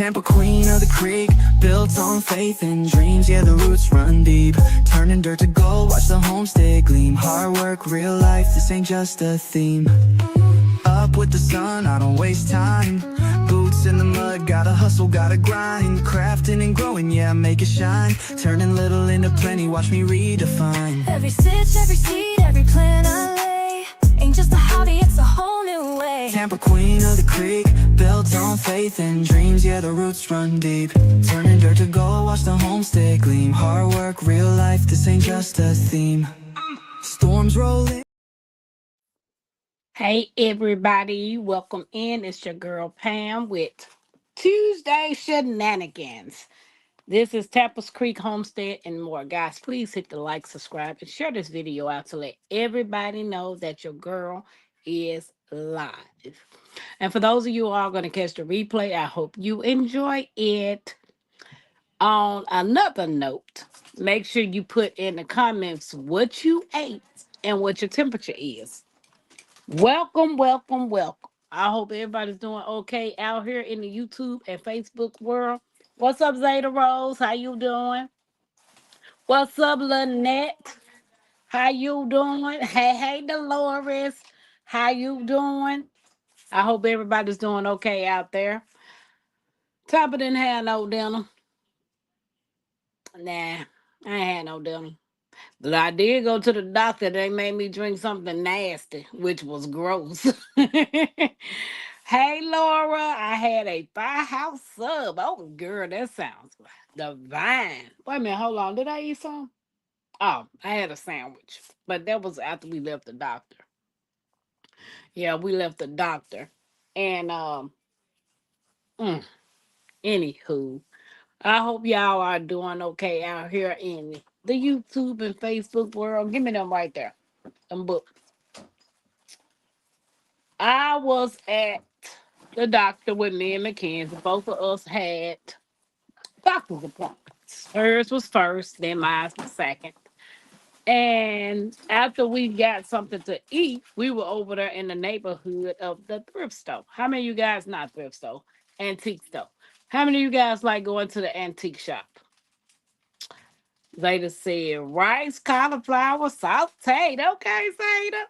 Tampa queen of the creek, built on faith and dreams. Yeah, the roots run deep, turning dirt to gold, watch the homestead gleam. Hard work, real life, this ain't just a theme. Up with the sun, I don't waste time. Boots in the mud, gotta hustle, gotta grind. Crafting and growing, yeah, make it shine. Turning little into plenty, watch me redefine. Every stitch, every seed, every plan I lay ain't just a hobby, it's a whole new way. Tampa queen of the creek, built on faith and dreams. Yeah, the roots run deep, turning dirt to gold, watch the homestead gleam. Hard work, real life, this ain't just a theme. Storms roll in. Hey everybody, welcome in. It's your girl Pam with Tuesday Shenanigans. This is Tappers Creek Homestead and more. Guys, please hit the like, subscribe, and share this video out to let everybody know that your girl is live. And for those of you who are going to catch the replay, I hope you enjoy it. On another note, make sure you put in the comments what you ate and what your temperature is. Welcome, welcome, welcome. I hope everybody's doing okay out here in the YouTube and Facebook world. What's up, Zeta Rose? How you doing? What's up, Lynette? How you doing? Hey, Dolores. How you doing? I hope everybody's doing okay out there. Topper didn't have no dinner. Nah, I ain't had no dinner. But I did go to the doctor. They made me drink something nasty, which was gross. Hey, Laura, I had a firehouse sub. Oh, girl, that sounds divine. Wait a minute, hold on. Did I eat some? Oh, I had a sandwich. But that was after we left the doctor. Yeah, we left the doctor. And, mm, anywho, I hope y'all are doing okay out here in the YouTube and Facebook world. Give me them right there. Them books. I was at the doctor with me and Mackenzie. Both of us had doctor's appointments. Hers was first, then mine was second. And after we got something to eat, we were over there in the neighborhood of the thrift store. How many of you guys not thrift store? Antique store. How many of you guys like going to the antique shop? Zeta said rice, cauliflower, sauteed. Okay, Zeta.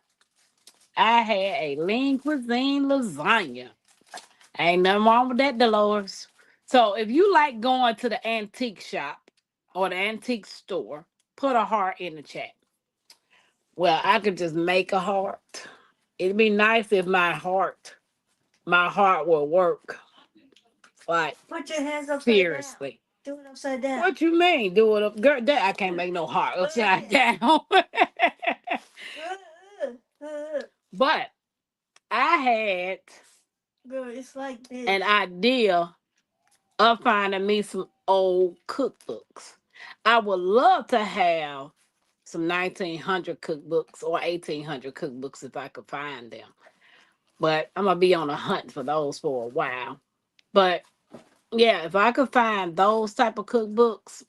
I had a lean cuisine lasagna. Ain't nothing wrong with that, Dolores. So if you like going to the antique shop or the antique store, put a heart in the chat. Well, I could just make a heart. It'd be nice if my heart will work. Like Put your hands upside seriously. down. Do it upside down. What you mean? Do it up, girl? That I can't make no heart upside down. But I had Girl, it's like this. an idea of finding me some old cookbooks. I would love to have some 1900 cookbooks or 1800 cookbooks if I could find them. But I'm going to be on a hunt for those for a while. But yeah, if I could find those type of cookbooks,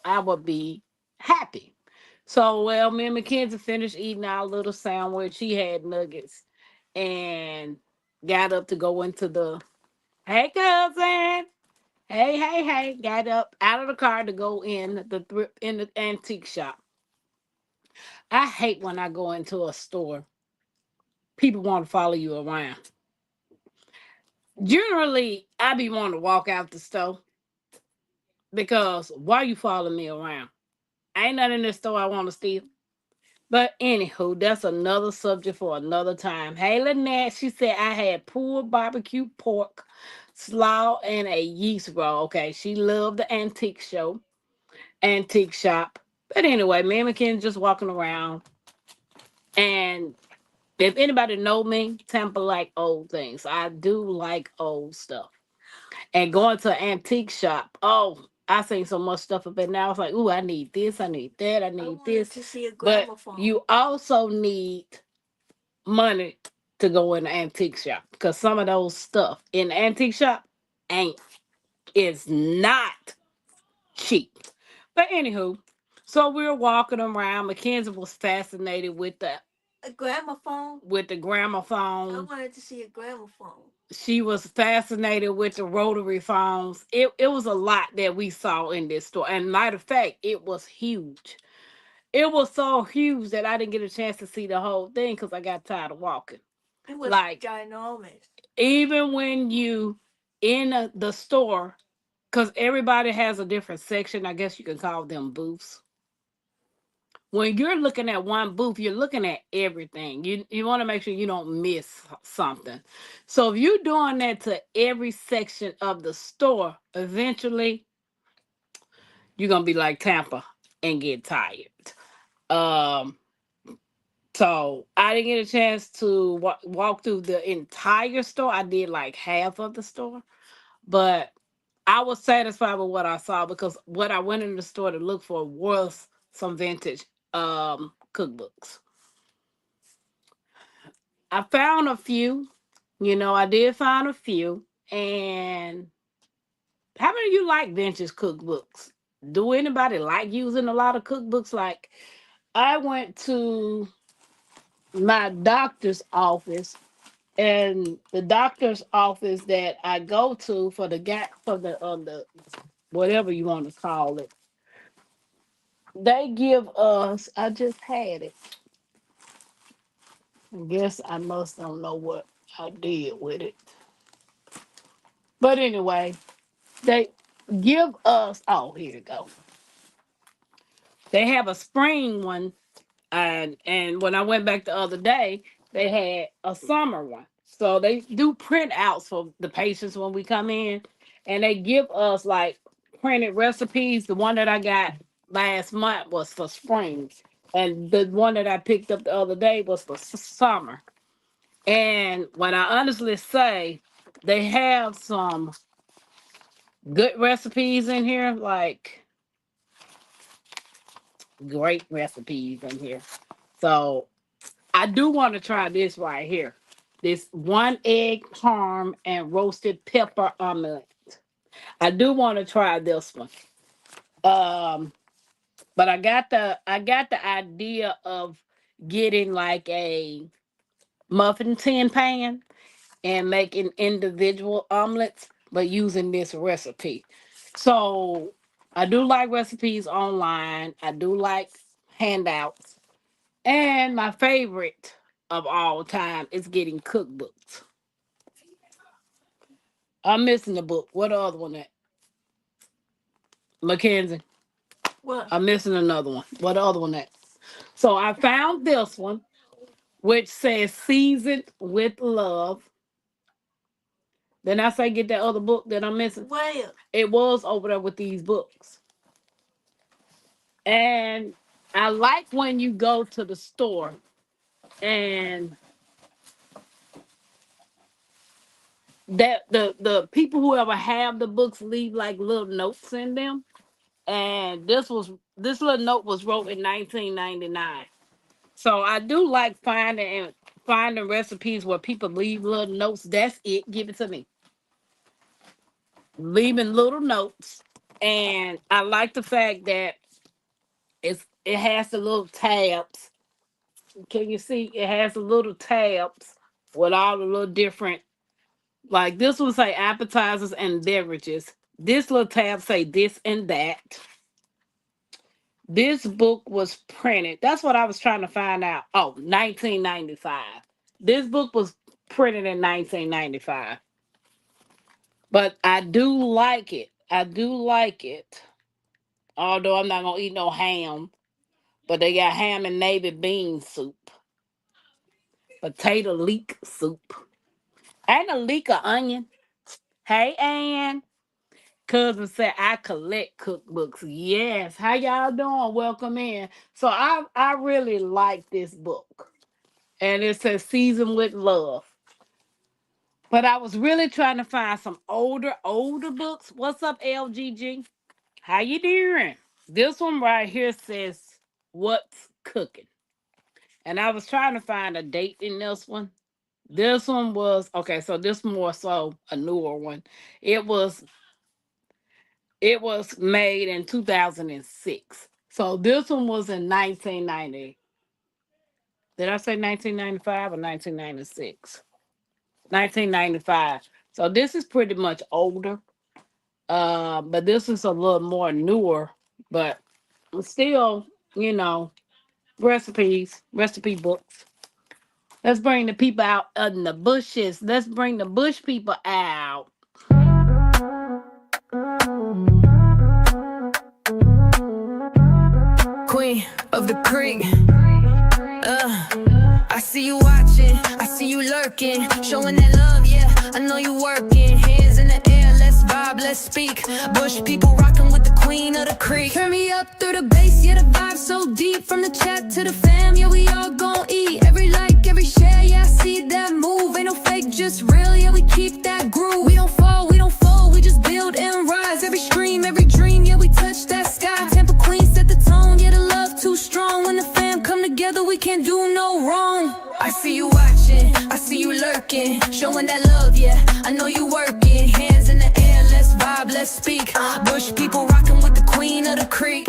I would be happy. So, well, me and Mackenzie finished eating our little sandwich. She had nuggets and got up to go into the, hey, cousin. Hey, got up out of the car to go in the antique shop. I hate when I go into a store. People want to follow you around. Generally, I be wanting to walk out the store because why you following me around? Ain't nothing in this store I want to steal. But anywho, that's another subject for another time. Hey, Lynette, she said I had pulled barbecue pork, slaw, and a yeast roll. Okay, she loved the antique shop. But anyway, me and McKenna just walking around. And if anybody know me, Tampa like old things. I do like old stuff. And going to an antique shop, oh, I seen so much stuff up in there. I was like, ooh, I need this, I need that, I need this. To see a But gramophone. you also need money to go in the antique shop because some of those stuff in the antique shop ain't is not cheap. But anywho, so we were walking around. Mackenzie was fascinated with A gramophone? the I gramophone. wanted to see a gramophone. She was fascinated with the rotary phones. It was a lot that we saw in this store. And matter of fact, it was huge. It was so huge that I didn't get a chance to see the whole thing because I got tired of walking. It was Like, ginormous. even when you in the store, because everybody has a different section, I guess you can call them booths. When you're looking at one booth, you're looking at everything. You want to make sure you don't miss something. So if you're doing that to every section of the store, eventually you're gonna be like Tampa and get tired. Um, so I didn't get a chance to walk through the entire store. I did like half of the store, but I was satisfied with what I saw because what I went in the store to look for was some vintage cookbooks. I found a few. I did find a few. And how many of you like vintage cookbooks? Do anybody like using a lot of cookbooks? Like, I went to my doctor's office, and the doctor's office that I go to for the gap for the whatever you want to call it, they give us. I just had it. I guess I must don't know what I did with it. But anyway, they give us. Oh, here you go. They have a spring one, and when I went back the other day, they had a summer one. So they do printouts for the patients when we come in, and they give us like printed recipes. The one that I got last month was for spring, and the one that I picked up the other day was for summer. And when I honestly say, they have some good recipes in here, like great recipes in here. So I do want to try this right here. This one egg parm and roasted pepper omelet. I do want to try this one. Um, but I got the idea of getting like a muffin tin pan and making individual omelets, but using this recipe. So I do like recipes online. I do like handouts. And my favorite of all time is getting cookbooks. I'm missing the book. What other one at? Mackenzie. What? I'm missing another one. What other one at? So I found this one, which says seasoned with love. Then I say get that other book that I'm missing. Where? It was over there with these books. And I like when you go to the store and that the people who ever have the books leave like little notes in them. And this little note was wrote in 1999. So I do like finding recipes where people leave little notes. That's it. Give it to me. Leaving little notes. And I like the fact that it has the little tabs. Can you see? It has the little tabs with all the little different, like this one say appetizers and beverages. This little tab say this and that. This book was printed. That's what I was trying to find out. Oh, 1995. This book was printed in 1995. But I do like it. I do like it. Although I'm not going to eat no ham. But they got ham and navy bean soup, potato leek soup, and a leek of onion. Hey, Ann. Cousin said I collect cookbooks. Yes. How y'all doing? Welcome in. So I really like this book. And it says season with love. But I was really trying to find some older books. What's up, LGG? How you doing? This one right here says what's cooking. And I was trying to find a date in this one. This one was okay, so this more so a newer one. It was it was made in 2006. So this one was in 1990. Did I say 1995 or 1996? 1995. So this is pretty much older. But this is a little more newer, but still, you know, recipe books. Let's bring the people out in the bushes. Let's bring the bush people out. Queen of the creek. I see you watching, I see you lurking, showing that love, yeah, I know you working. Hands in the air, let's vibe, let's speak. Bush people rocking with the queen of the creek. Turn me up through the bass, yeah, the vibe so deep. From the chat to the fam, yeah, we all gon' eat. Every like, every share, yeah, I see that move. Ain't no fake, just real, yeah, we keep that groove. We don't fall, we don't fold, we just build and rise. Every stream, every dream, yeah, we touch that sky. Tampa Queen set the tone, yeah, the love too strong. When the fam come together, we can't do no wrong. I see you watching, I see you lurking, showing that love, yeah, I know you working. Hands in the air, let's vibe, let's speak. Bush people rocking with the queen of the creek.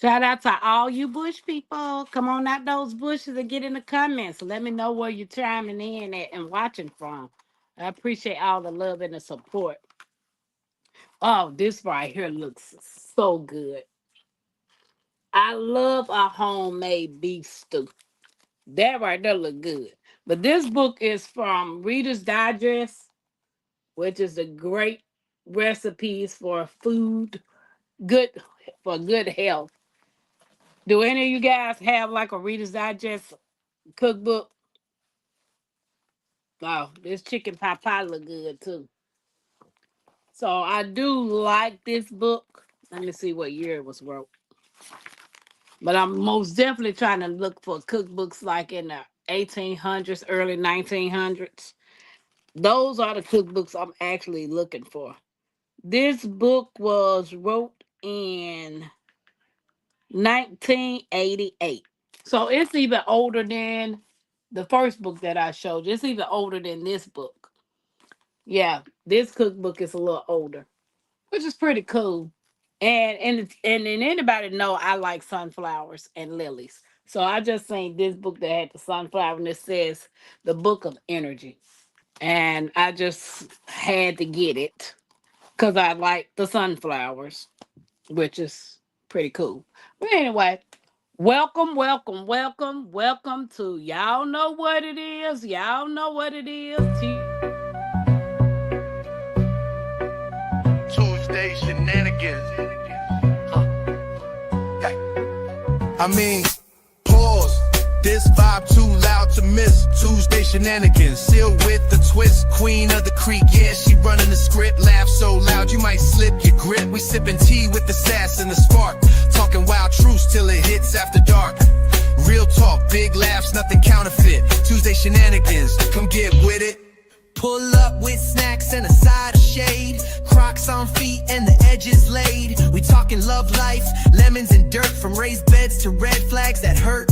Shout out to all you bush people. Come on out those bushes and get in the comments. Let me know where you're chiming in at and watching from. I appreciate all the love and the support. Oh, this right here looks so good. I love a homemade beef stew. That right there look good. But this book is from Reader's Digest, which is a great recipes for food, good for good health. Do any of you guys have like a Reader's Digest cookbook? Oh, this chicken pot pie look good too. So I do like this book. Let me see what year it was wrote. But I'm most definitely trying to look for cookbooks like in the 1800s, early 1900s. Those are the cookbooks I'm actually looking for. This book was wrote in 1988. So it's even older than the first book that I showed you. It's even older than this book. Yeah, this cookbook is a little older, which is pretty cool. And anybody know I like sunflowers and lilies. So I just seen this book that had the sunflower and it says the book of energy. And I just had to get it because I like the sunflowers, which is pretty cool. But anyway, welcome to y'all know what it is. Y'all know what it is. Tuesday shenanigans. I mean, pause. This vibe too loud to miss. Tuesday shenanigans, sealed with the twist. Queen of the creek, yeah, she running the script. Laugh so loud you might slip your grip. We sipping tea with the sass and the spark. Talking wild truths till it hits after dark. Real talk, big laughs, nothing counterfeit. Tuesday shenanigans, come get with it. Pull up with snacks and a side of shade. Crocs on feet and the edges laid. We talking love life, lemons and dirt. From raised beds to red flags that hurt.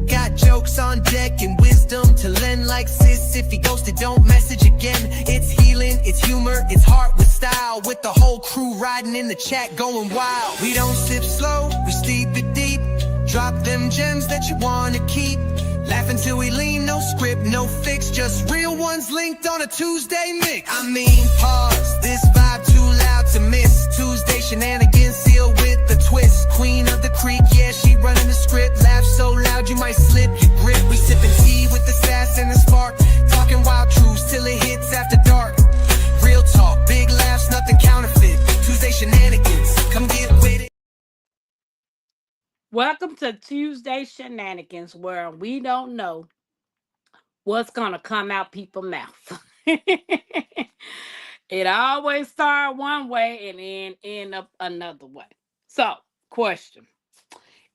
Got jokes on deck and wisdom to lend like sis. If he ghosted, don't message again. It's healing, it's humor, it's heart with style. With the whole crew riding in the chat going wild. We don't sip slow, we steep it deep. Drop them gems that you wanna keep. Laugh until we lean, no script, no fix. Just real ones linked on a Tuesday mix. I mean, pause, this vibe too loud to miss. Tuesday shenanigans sealed with the twist. Queen of the creek, yeah, she running the script. Laugh so loud you might slip your grip. We sipping tea with the sass and the spark. Talking wild truths till it hits after dark. Real talk, big laughs, nothing counterfeit. Tuesday shenanigans, come get with it. Welcome to Tuesday Shenanigans, where we don't know what's gonna come out people's mouth. It always start one way and then end up another way. So, question: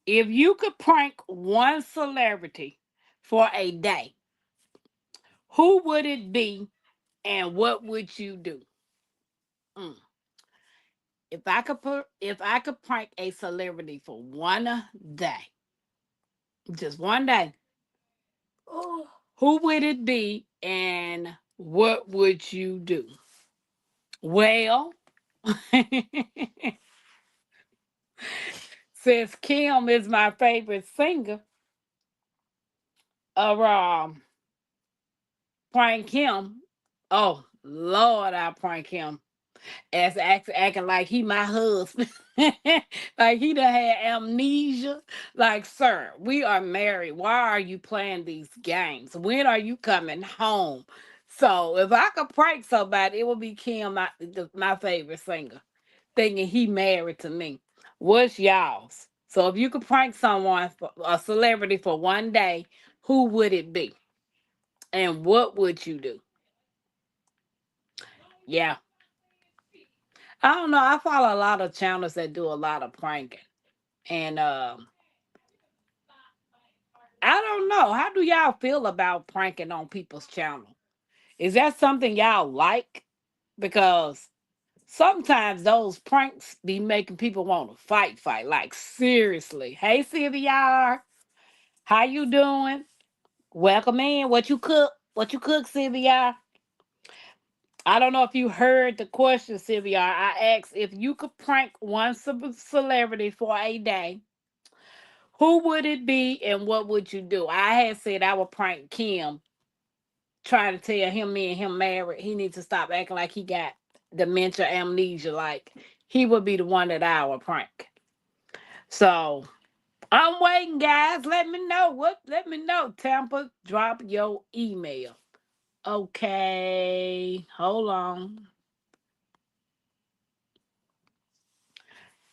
if you could prank one celebrity for a day, who would it be, and what would you do? Mm. If I could prank a celebrity for one day, just one day, who would it be and what would you do? Well, since Kim is my favorite singer, uh, um, prank him. Oh Lord, I prank him as acting like he my husband. Like he done had amnesia. Like, sir, we are married. Why are you playing these games? When are you coming home? So if I could prank somebody, it would be Kim, my favorite singer, thinking he married to me. What's y'all's? So if you could prank someone, a celebrity for one day, who would it be? And what would you do? Yeah. I don't know. I follow a lot of channels that do a lot of pranking. And I don't know. How do y'all feel about pranking on people's channel? Is that something y'all like? Because sometimes those pranks be making people want to fight. Like seriously. Hey Sylvia, how you doing? Welcome in. What you cook? What you cook, Sylvia? I don't know if you heard the question, Sylvia. I asked if you could prank one celebrity for a day, who would it be and what would you do? I had said I would prank Kim, trying to tell him me and him married. He needs to stop acting like he got dementia, amnesia. Like he would be the one that I would prank. So I'm waiting, guys. Let me know. Let me know. Tampa, drop your email. Okay. Hold on.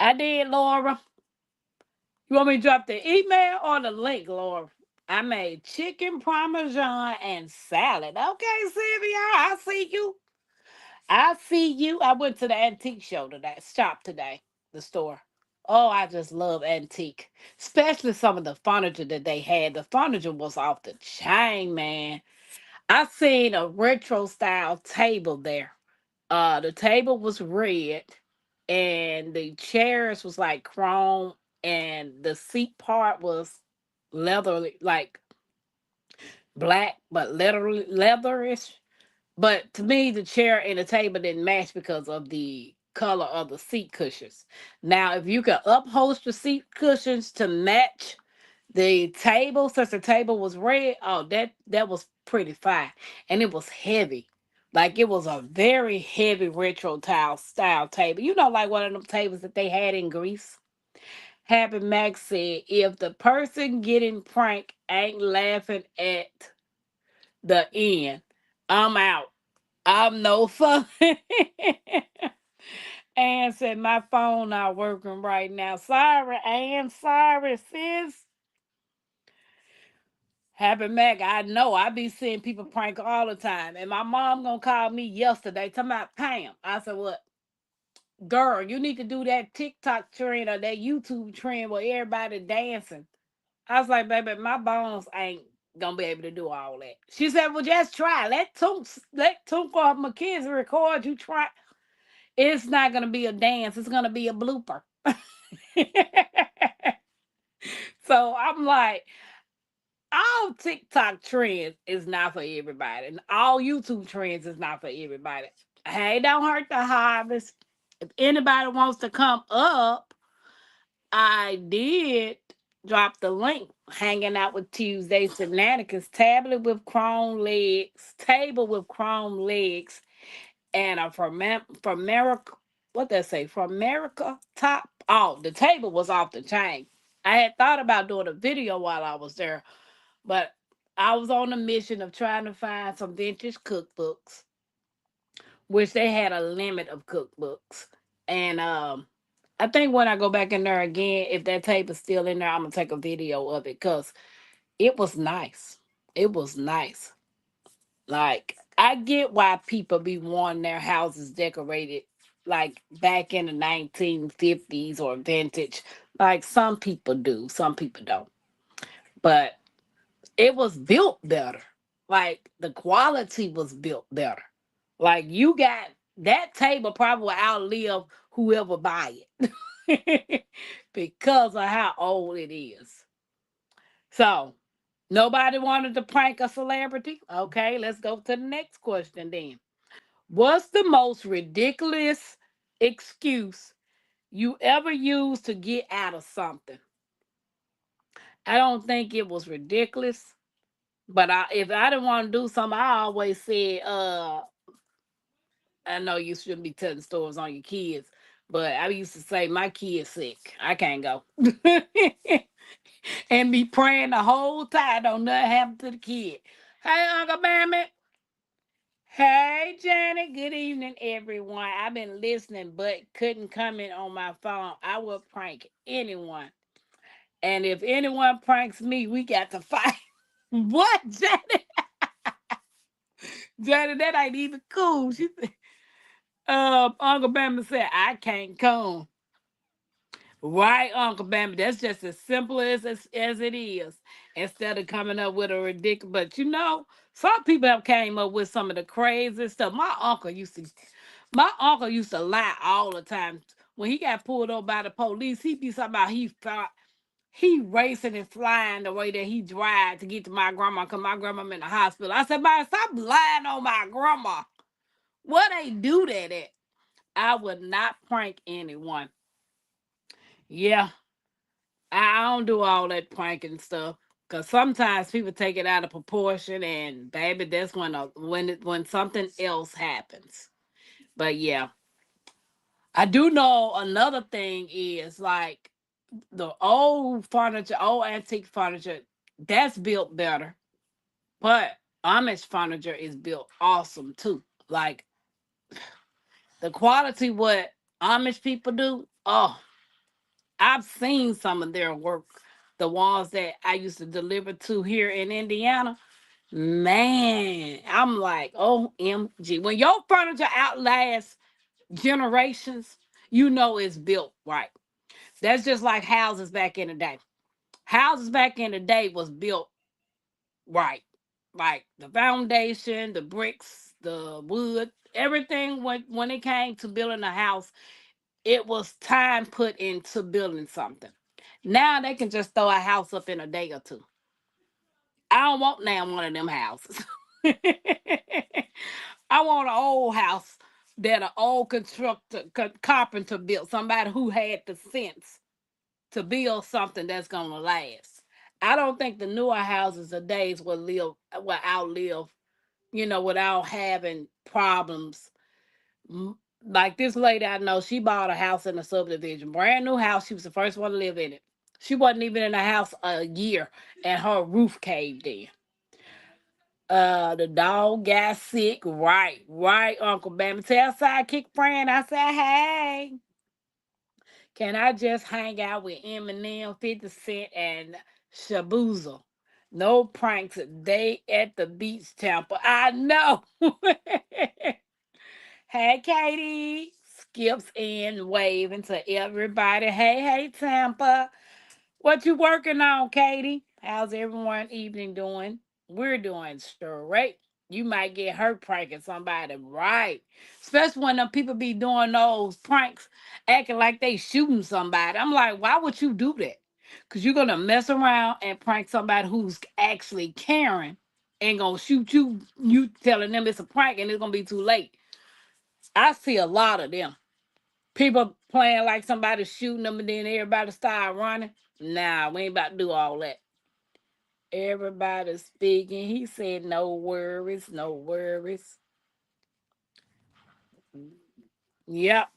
I did, Laura. You want me to drop the email or the link, Laura? I made chicken parmesan and salad. Okay, Sylvia, I see you. I see you. I went to the antique show today, shop today, the store. Oh, I just love antique, especially some of the furniture that they had. The furniture was off the chain, man. I seen a retro style table there. The table was red, and the chairs was like chrome, and the seat part was leather, like black, but leatherish. But to me, the chair and the table didn't match because of the color of the seat cushions. Now, if you could upholster seat cushions to match the table, since the table was red, oh, that was pretty fine, and it was heavy. Like it was a very heavy retro tile style table. You know, like one of them tables that they had in Greece. Happy Max said, if the person getting pranked ain't laughing at the end, I'm out. I'm no fun. Ann said, my phone not working right now. Sorry, Ann. Sorry, sis. Happy Mac, I know. I be seeing people prank all the time. And my mom gonna call me yesterday talking about Pam. I said, what? Girl, you need to do that TikTok trend or that YouTube trend where everybody dancing. I was like, baby, my bones ain't gonna be able to do all that. She said, well, just try. Let Tunk or my kids record you try. It's not gonna be a dance, it's gonna be a blooper. So I'm like, all TikTok trends is not for everybody, and all YouTube trends is not for everybody. Hey, don't hurt the harvest. If anybody wants to come up, I did drop the link. Hanging out with Tuesday Shenanigans, tablet with chrome legs, table with chrome legs, and a from America. What they say from America top. Oh, the table was off the chain. I had thought about doing a video while I was there, but I was on a mission of trying to find some vintage cookbooks, which they had a limit of cookbooks. And I think when I go back in there again, if that tape is still in there, I'm gonna take a video of it because it was nice. It was nice. Like I get why people be wanting their houses decorated like back in the 1950s or vintage. Like some people do, some people don't. But it was built better. Like the quality was built better. Like you got that table probably will outlive whoever buy it because of how old it is. So nobody wanted to prank a celebrity. Okay, let's go to the next question then. What's the most ridiculous excuse you ever used to get out of something? I don't think it was ridiculous. But if I didn't want to do something, I always said, I know you shouldn't be telling stories on your kids, but I used to say my kid's sick. I can't go. And be praying the whole time don't nothing happen to the kid. Hey, Uncle Bammy. Hey, Janet. Good evening, everyone. I've been listening, but couldn't comment on my phone. I will prank anyone. And if anyone pranks me, we got to fight. What, Janet? Janet, that ain't even cool. She said, Uncle Bama said, I can't come. Right, Uncle Bambi. That's just as simple as it is. Instead of coming up with a ridiculous, but some people have came up with some of the craziest stuff. My uncle used to lie all the time. When he got pulled over by the police, he be talking about he thought he racing and flying the way that he drive to get to my grandma, cause my grandma in the hospital. I said, man, stop lying on my grandma. What they do that at? I would not prank anyone. Yeah, I don't do all that pranking stuff because sometimes people take it out of proportion, and baby, that's when something else happens. But yeah, I do know another thing is like the old furniture, old antique furniture, that's built better, but Amish furniture is built awesome too. Like the quality what Amish people do. Oh, I've seen some of their work, the ones that I used to deliver to here in Indiana. Man, I'm like, OMG. When your furniture outlasts generations, you know it's built right. That's just like houses back in the day. Houses back in the day was built right. Like the foundation, the bricks, the wood, everything when it came to building a house, it was time put into building something. Now they can just throw a house up in a day or two. I don't want now one of them houses. I want an old house that an old carpenter built. Somebody who had the sense to build something that's gonna last. I don't think the newer houses of days will outlive, without having problems. Like this lady I know, she bought a house in a subdivision, brand new house. She was the first one to live in it. She wasn't even in the house a year, and her roof caved in. The dog got sick. Right, right, Uncle Bam. Tell sidekick friend, I said, hey, can I just hang out with Eminem, 50 Cent, and Shabuza? No pranks. They at the beach temple. I know. Hey, Katie. Skips in, waving to everybody. Hey, hey, Tampa. What you working on, Katie? How's everyone evening doing? We're doing straight. You might get hurt pranking somebody, right? Especially when them people be doing those pranks, acting like they shooting somebody. I'm like, why would you do that? Because you're gonna mess around and prank somebody who's actually caring and gonna shoot you. You telling them it's a prank and it's gonna be too late. I see a lot of them. People playing like somebody shooting them and then everybody start running. Nah, we ain't about to do all that. Everybody speaking. He said, no worries, no worries. Yep.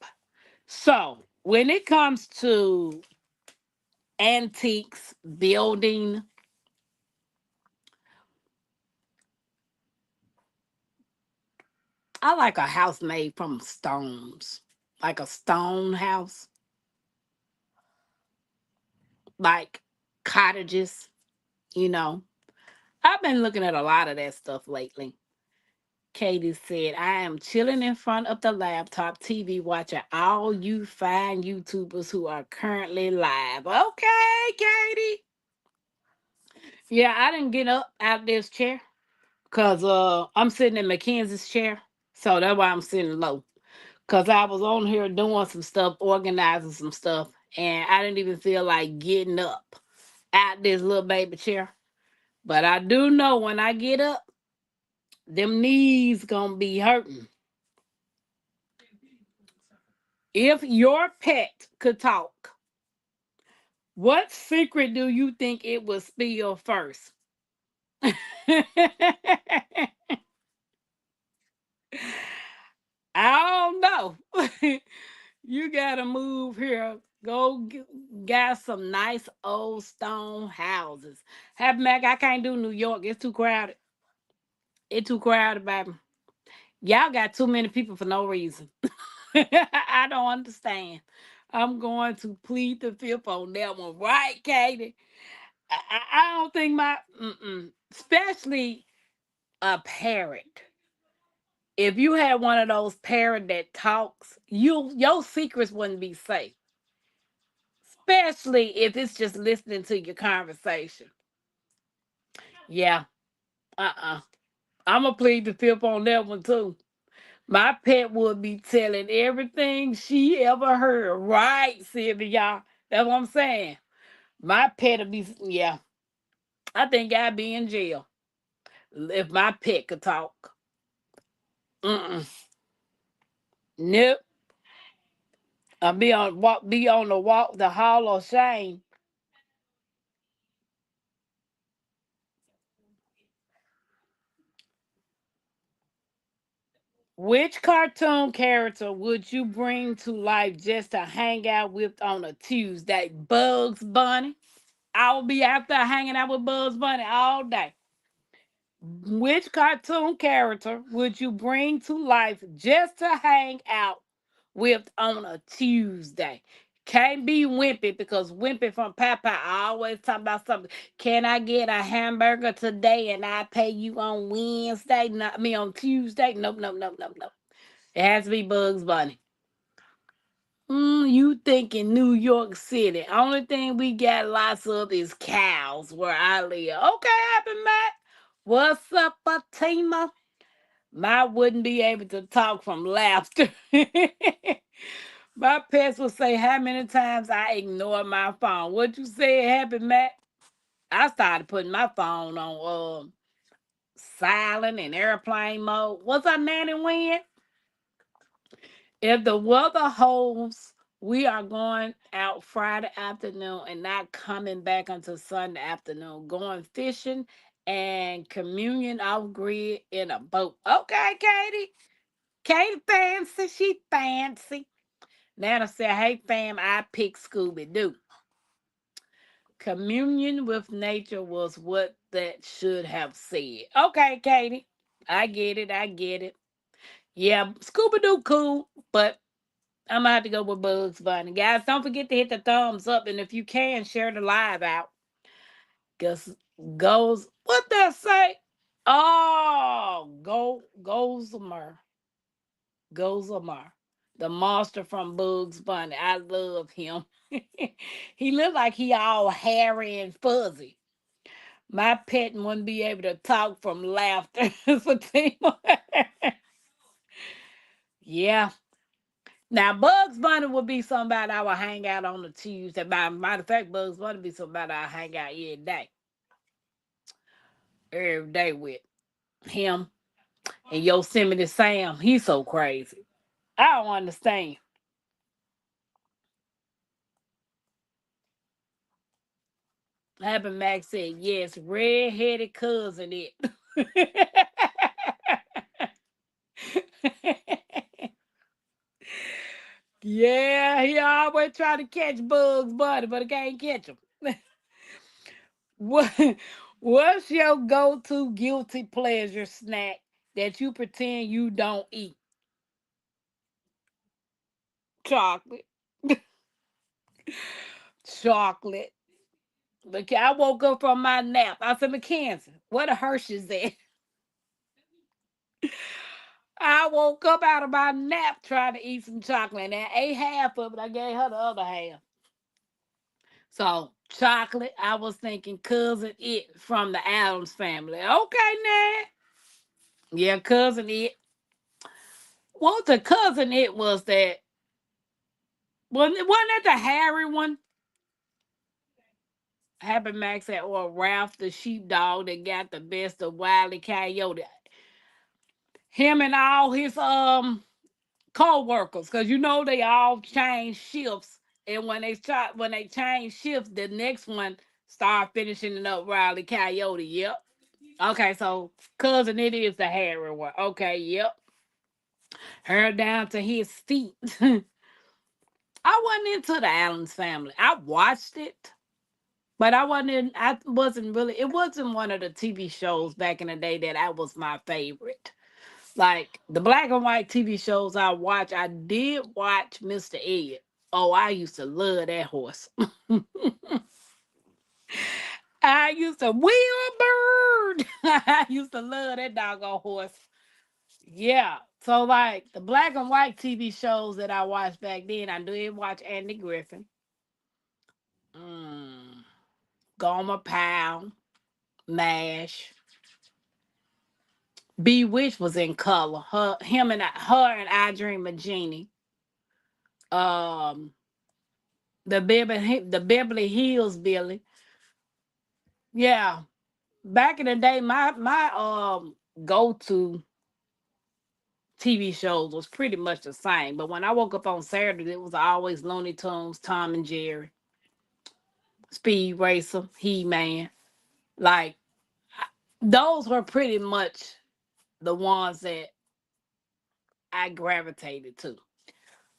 So, when it comes to antiques, building, I like a house made from stones, like a stone house, like cottages, you know. I've been looking at a lot of that stuff lately. Katie said, I am chilling in front of the laptop TV watching all you fine YouTubers who are currently live. Okay, Katie. Yeah, I didn't get up out of this chair because I'm sitting in Mackenzie's chair. So that's why I'm sitting low. Because I was on here doing some stuff, organizing some stuff, and I didn't even feel like getting up out this little baby chair. But I do know when I get up, them knees gonna be hurting. If your pet could talk, what secret do you think it would spill first? I don't know. You gotta move here. Got some nice old stone houses. Happy Mac, I can't do New York. It's too crowded. It's too crowded, baby. Y'all got too many people for no reason. I don't understand. I'm going to plead the fifth on that one, right, Katie? I don't think especially a parrot. If you had one of those parrot that talks, your secrets wouldn't be safe. Especially if it's just listening to your conversation. Yeah, I'm gonna plead the fifth on that one too. My pet would be telling everything she ever heard. Right, Sylvia? That's what I'm saying. My pet would be, yeah. I think I'd be in jail if my pet could talk. Mm-mm. Nope. I'll be on the walk, the hall of shame. Which cartoon character would you bring to life just to hang out with on a Tuesday? Bugs Bunny. I will be out there hanging out with Bugs Bunny all day. Which cartoon character would you bring to life just to hang out with on a Tuesday? Can't be Wimpy because Wimpy from Popeye always talk about something. Can I get a hamburger today and I pay you on Wednesday? Not me on Tuesday. Nope, nope, nope, nope, nope. It has to be Bugs Bunny. You thinking New York City. Only thing we got lots of is cows where I live. Okay, Happy Matt. What's up, Fatima? I wouldn't be able to talk from laughter. My pets will say how many times I ignore my phone. What you say, Happy Matt? I started putting my phone on silent and airplane mode. What's up, Nanny Win? If the weather holds, we are going out Friday afternoon and not coming back until Sunday afternoon. Going fishing and communion off grid in a boat. Okay, Katie. Katie fancy. She fancy. Nana said, hey fam, I pick Scooby Doo. Communion with nature was what that should have said. Okay, Katie. I get it. I get it. Yeah, Scooby Doo cool, but I'm gonna have to go with Bugs Bunny. Guys, don't forget to hit the thumbs up, and if you can, share the live out. Cause goes what they say? Oh, Gossamer. Gossamer. The monster from Bugs Bunny. I love him. He looked like he all hairy and fuzzy. My pet wouldn't be able to talk from laughter. Fatima. Yeah. Now, Bugs Bunny would be somebody I would hang out on a Tuesday. Matter of fact, Bugs Bunny would be somebody I hang out every day. Every day with him and Yosemite Sam. He's so crazy. I don't understand. Happy Max said, yes, red-headed cousin it. Yeah, he always try to catch Bugs Bunny, but he can't catch him. What what's your go-to guilty pleasure snack that you pretend you don't eat? Chocolate. Chocolate. Look, I woke up from my nap. I said, Mackenzie, what a Hershey's at? I woke up out of my nap trying to eat some chocolate and I ate half of it. I gave her the other half. So chocolate, I was thinking cousin it from the Adams family. Okay, now. Yeah, cousin it. Well, the cousin it was that wasn't that the Harry one? Happy Max said, or Ralph the sheepdog that got the best of Wiley Coyote. Him and all his co-workers, because you know they all change shifts. And when they change shifts, the next one start finishing it up Riley Coyote. Yep. Okay, so cousin, it is the Harry one. Okay, yep. Her down to his feet. I wasn't into the Adams family. I watched it, but I wasn't really it wasn't one of the TV shows back in the day that I was my favorite. Like the black and white TV shows I watch, I did watch Mr. Ed. Oh, I used to love that horse. I used to wheel bird. I used to love that doggone horse. Yeah. So like the black and white TV shows that I watched back then, I did watch Andy Griffin. Mm, Gomer Pyle, MASH. Bewitched was in color. Her and I Dream of Jeannie. Um, the Beverly Hills Billy. Yeah. Back in the day, my go to TV shows was pretty much the same. But when I woke up on Saturday, it was always Looney Tunes, Tom and Jerry, Speed Racer, He Man. Like those were pretty much the ones that I gravitated to.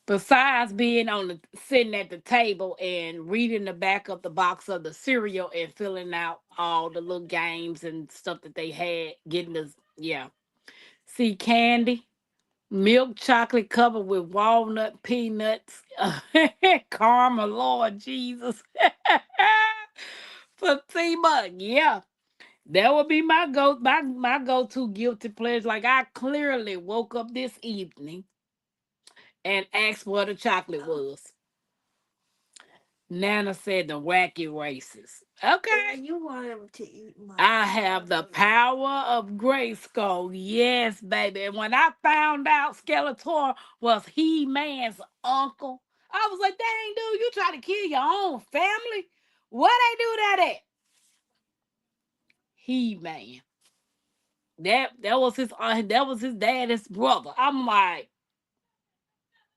Besides being on the sitting at the table and reading the back of the box of the cereal and filling out all the little games and stuff that they had, getting the yeah. See candy, milk chocolate covered with walnut peanuts, caramel, Lord Jesus. For T-Buck, yeah. That would be my go-to guilty pleasure. Like I clearly woke up this evening and asked what the chocolate was. Nana said the wacky races. Okay. You want him to eat my I have the power of Grayskull. Yes, baby. And when I found out Skeletor was He-Man's uncle, I was like, dang, dude, you try to kill your own family? Where they do that at? He-Man. That was his daddy's brother. I'm like,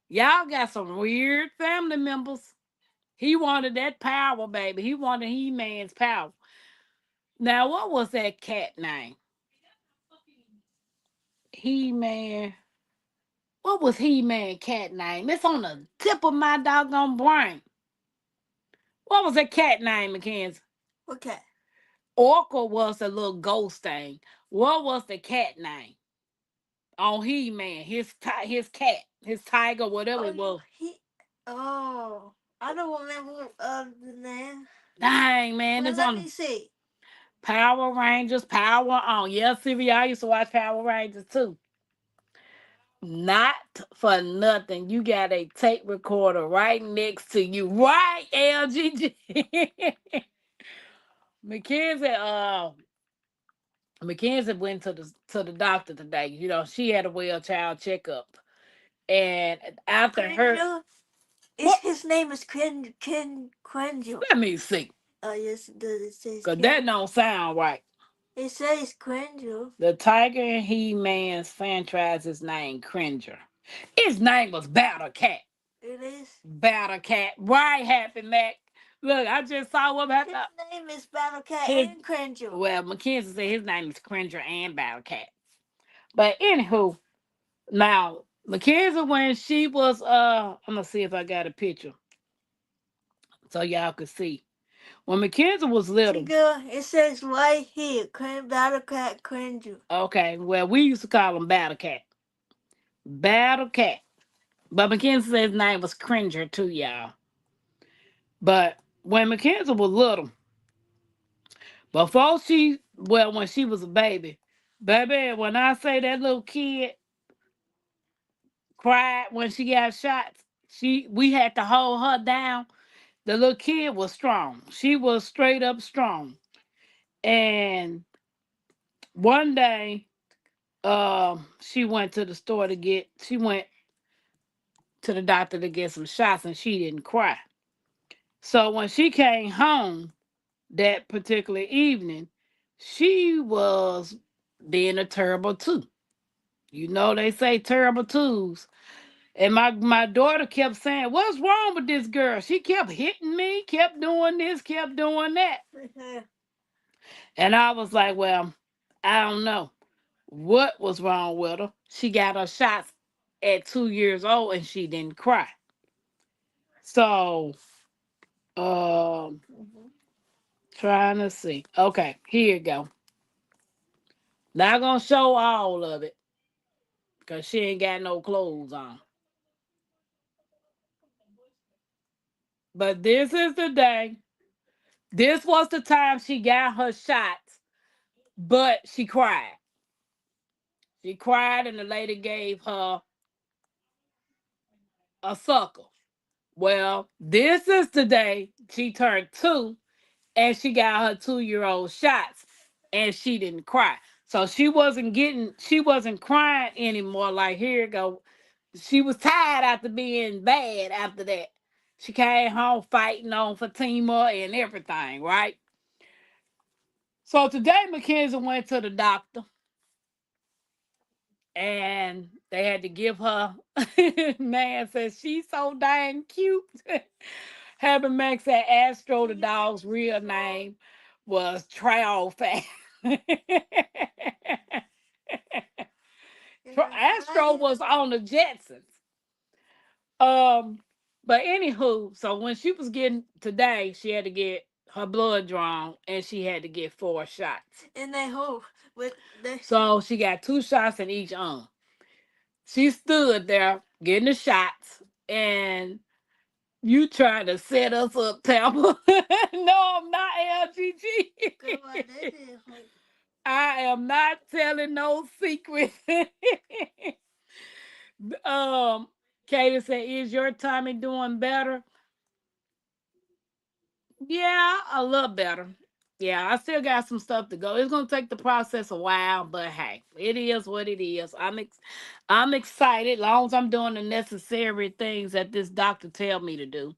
y'all got some weird family members. He wanted that power, baby. He wanted He-Man's power. Now, what was that cat name? He-Man. What was He-Man cat name? It's on the tip of my doggone brain. What was that cat name, Mackenzie? What cat? Orca was a little ghost thing. What was the cat name? On He-Man, his cat, his tiger, whatever it was. Oh, I don't remember the name. Dang, man. Well, let me see. Power Rangers, Power On. Yeah, Sylvia, I used to watch Power Rangers too. Not for nothing. You got a tape recorder right next to you. Right, LGG. Mackenzie, Mackenzie went to the doctor today. You know, she had a well child checkup. And after her his name is Quenjo. Let me see. Oh yes, it does. It says because that don't sound right. It says Cringer. The Tiger and He-Man's franchise's name, Cringer. His name was Battle Cat. It is? Battle Cat. Right, Happy Mac. Look, I just saw what happened. His name is Battle Cat and Cringer. Well, Mackenzie said his name is Cringer and Battle Cat. But anywho, now, Mackenzie, when she was, I'm going to see if I got a picture so y'all could see. When Mackenzie was little. Girl, it says right here, Battle Cat Cringer. Okay, well, we used to call him Battle Cat. Battle Cat. But Mackenzie said his name was Cringer too, y'all. But when Mackenzie was little, when she was a baby, when I say that little kid cried when she got shots, we had to hold her down. The little kid was strong. She was straight up strong. And one day, she went to the store she went to the doctor to get some shots and she didn't cry. So when she came home that particular evening, she was being a terrible two. You know they say terrible twos. And my daughter kept saying, what's wrong with this girl? She kept hitting me, kept doing this, kept doing that. And I was like, well, I don't know what was wrong with her. She got her shots at 2 years old and she didn't cry. So, um, trying to see. Okay, here you go. Not gonna show all of it because she ain't got no clothes on. But this is the day. This was the time she got her shots, but she cried. She cried, and the lady gave her a suckle. Well, this is the day she turned 2 and she got her 2 year old shots and she didn't cry. So she wasn't crying anymore. Like, here you go. She was tired after being bad after that. She came home fighting on Fatima and everything, right? So today Mackenzie went to the doctor and they had to give her man says she's so dang cute. Having Max said Astro, the dog's real name, was Trow Fat. Astro was on the Jetsons. But anywho, so when she was getting today, she had to get her blood drawn and she had to get 4 shots. And they hope with the So she got 2 shots in each arm. She stood there getting the shots and you trying to set us up, Tampa. No, I'm not LGG. I am not telling no secrets. Katie said, is your Tommy doing better? Yeah, a little better. Yeah, I still got some stuff to go. It's gonna take the process a while, but hey, it is what it is. I'm excited, long as I'm doing the necessary things that this doctor tell me to do.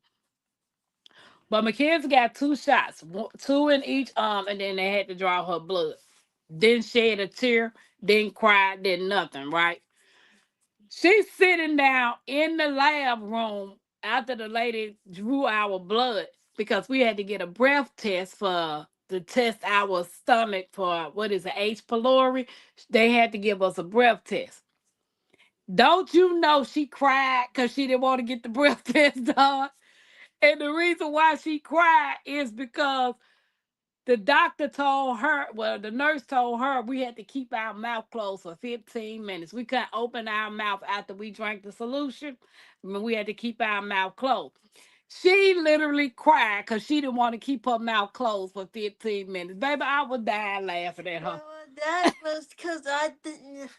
But Mackenzie got 2 shots, 2 in each arm, and then they had to draw her blood. Didn't shed a tear, didn't cry, did nothing, right? She's sitting down in the lab room after the lady drew our blood because we had to get a breath test to test our stomach for what is it, H. pylori. They had to give us a breath test. Don't you know she cried because she didn't want to get the breath test done? And the reason why she cried is because the doctor told her, well, the nurse told her we had to keep our mouth closed for 15 minutes. We couldn't open our mouth after we drank the solution. I mean, we had to keep our mouth closed. She literally cried because she didn't want to keep her mouth closed for 15 minutes. Baby, I was dying laughing at her. that was because I didn't.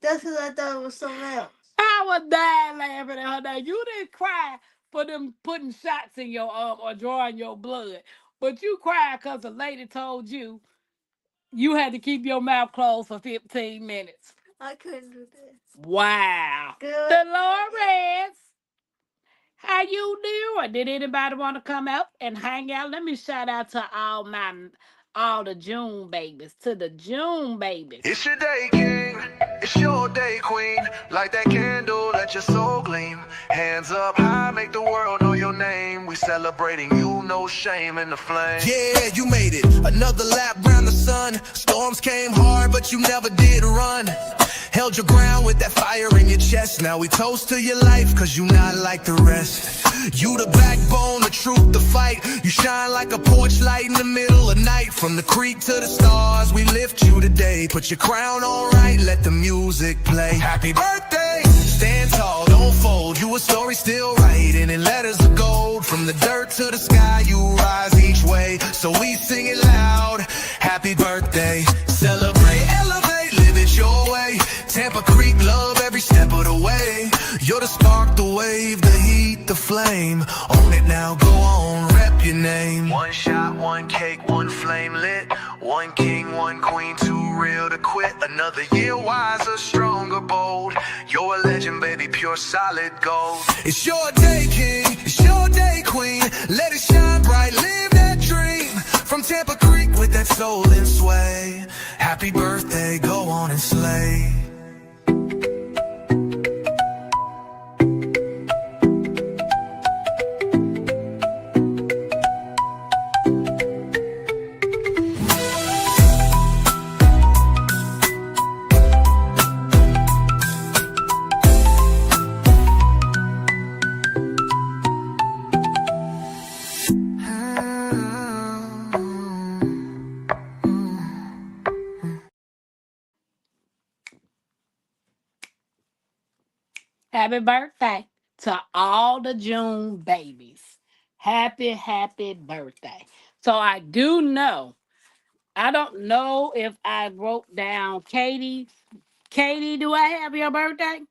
That's because I thought it was something else. I was dying laughing at her. Now, you didn't cry for them putting shots in your arm or drawing your blood. But you cried because the lady told you you had to keep your mouth closed for 15 minutes. I couldn't do this. Wow. Good. Dolores, how you doing? Did anybody want to come out and hang out? Let me shout out to all the June babies. To the June babies. It's your day, king. It's your day, queen. Light that candle, let your soul gleam. Hands up high, make the world know your name. We celebrating you, no shame in the flame. Yeah, you made it. Another lap round the sun. Storms came hard, but you never did run. Held your ground with that fire in your chest. Now we toast to your life, cause you not like the rest. You the backbone, the truth, the fight. You shine like a porch light in the middle of night. From the creek to the stars, we lift you today. Put your crown on right, let the music play. Happy birthday, stand tall, don't fold. You a story still writing in letters of gold. From the dirt to the sky, you rise each way. So we sing it loud, happy birthday. Celebrate, elevate, live it your way. Tampa Creek, love every step of the way. You're the spark, the wave, the heat, the flame. Own it now, go on, rep your name. One shot, one cake, one flame lit. One king, one queen, too real to quit. Another year wiser, stronger, bold. You're a legend, baby, pure solid gold. It's your day, king, it's your day, queen. Let it shine bright, live that dream. From Tampa Creek with that soul and sway. Happy birthday, go on and slay. Happy birthday to all the June babies. Happy birthday. So I do know, I don't know if I wrote down Katie. Katie, do I have your birthday?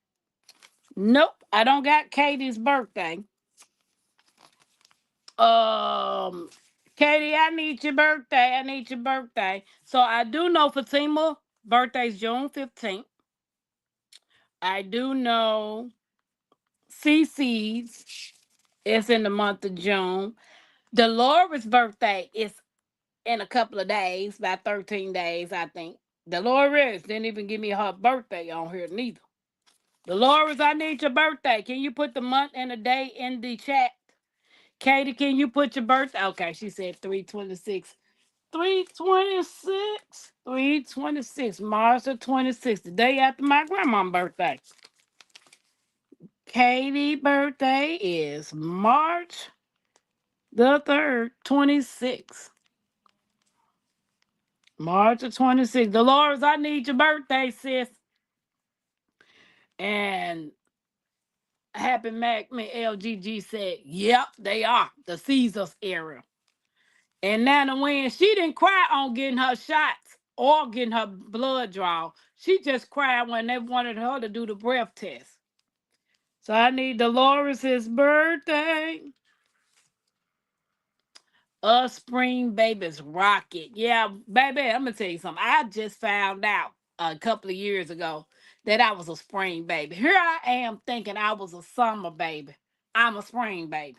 Nope, I don't got Katie's birthday. Um, Katie, I need your birthday. I need your birthday. So I do know Fatima birthday's June 15th. I do know Cece's is in the month of June. Dolores' birthday is in a couple of days, about 13 days, I think. Dolores didn't even give me her birthday on here neither. Dolores, I need your birthday. Can you put the month and the day in the chat? Katie, can you put your birthday? Okay, she said 326. 326. 326. March the 26th, the day after my grandma's birthday. Katie's birthday is March the 3rd, 26. March the 26th. Dolores, I need your birthday, sis. And Happy Mac Me LGG said, yep, they are. The Caesars era. And Nana Wynn, she didn't cry on getting her shots or getting her blood draw. She just cried when they wanted her to do the breath test. So I need Dolores' birthday. Us spring babies rocket. Yeah, baby, I'm gonna tell you something. I just found out a couple of years ago that I was a spring baby. Here I am thinking I was a summer baby. I'm a spring baby.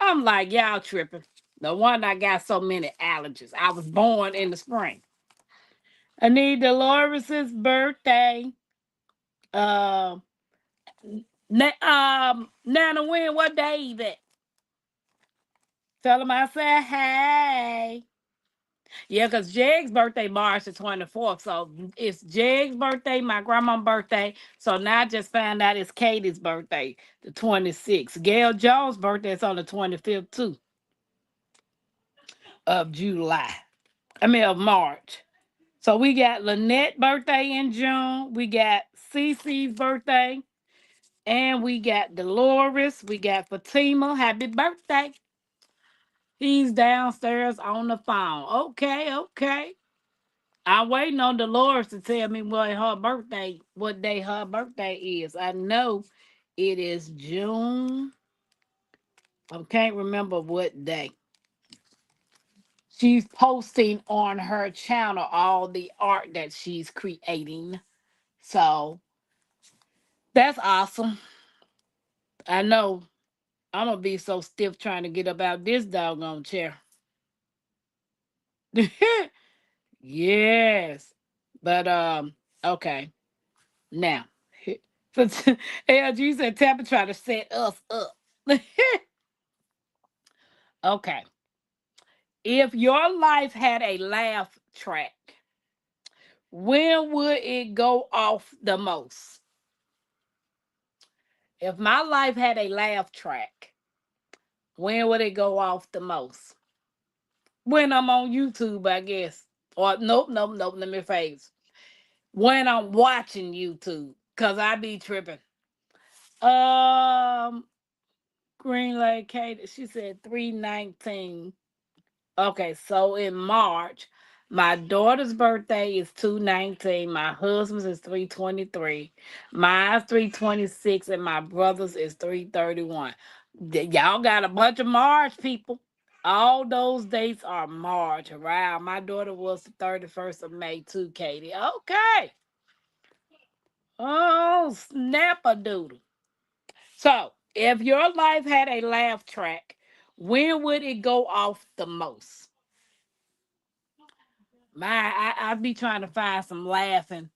I'm like, y'all tripping. No wonder I got so many allergies. I was born in the spring. I need Dolores' birthday. Uh, Nana Wynn, what day is it? Tell him I said, hey. Yeah, because Jeg's birthday March the 24th. So it's Jeg's birthday, my grandma's birthday. So now I just found out it's Katie's birthday, the 26th. Gail Jones' birthday is on the 25th, too, of July. I mean, of March. So we got Lynette's birthday in June. We got Cece's birthday. And we got Dolores. We got Fatima. Happy birthday. He's downstairs on the phone. Okay, okay. I'm waiting on Dolores to tell me what day her birthday is. I know it is June. I can't remember what day. She's posting on her channel all the art that she's creating. So that's awesome. I know I'm gonna be so stiff trying to get up out this doggone chair. Yes. But okay. Now LG said Tappa try to set us up. Okay. If your life had a laugh track, when would it go off the most? If my life had a laugh track, when would it go off the most? When I'm on YouTube, I guess. Or nope. Let me phrase. When I'm watching YouTube, cause I be tripping. Um, Green Lake Kate, she said 319. Okay, so in March, my daughter's birthday is 219. My husband's is 323. Mine's 326, and my brother's is 331. Y'all got a bunch of March people. All those dates are March. Wow, my daughter was the 31st of May too, Katie. Okay. Oh, snap a doodle. So, if your life had a laugh track, when would it go off the most? I be trying to find some laughing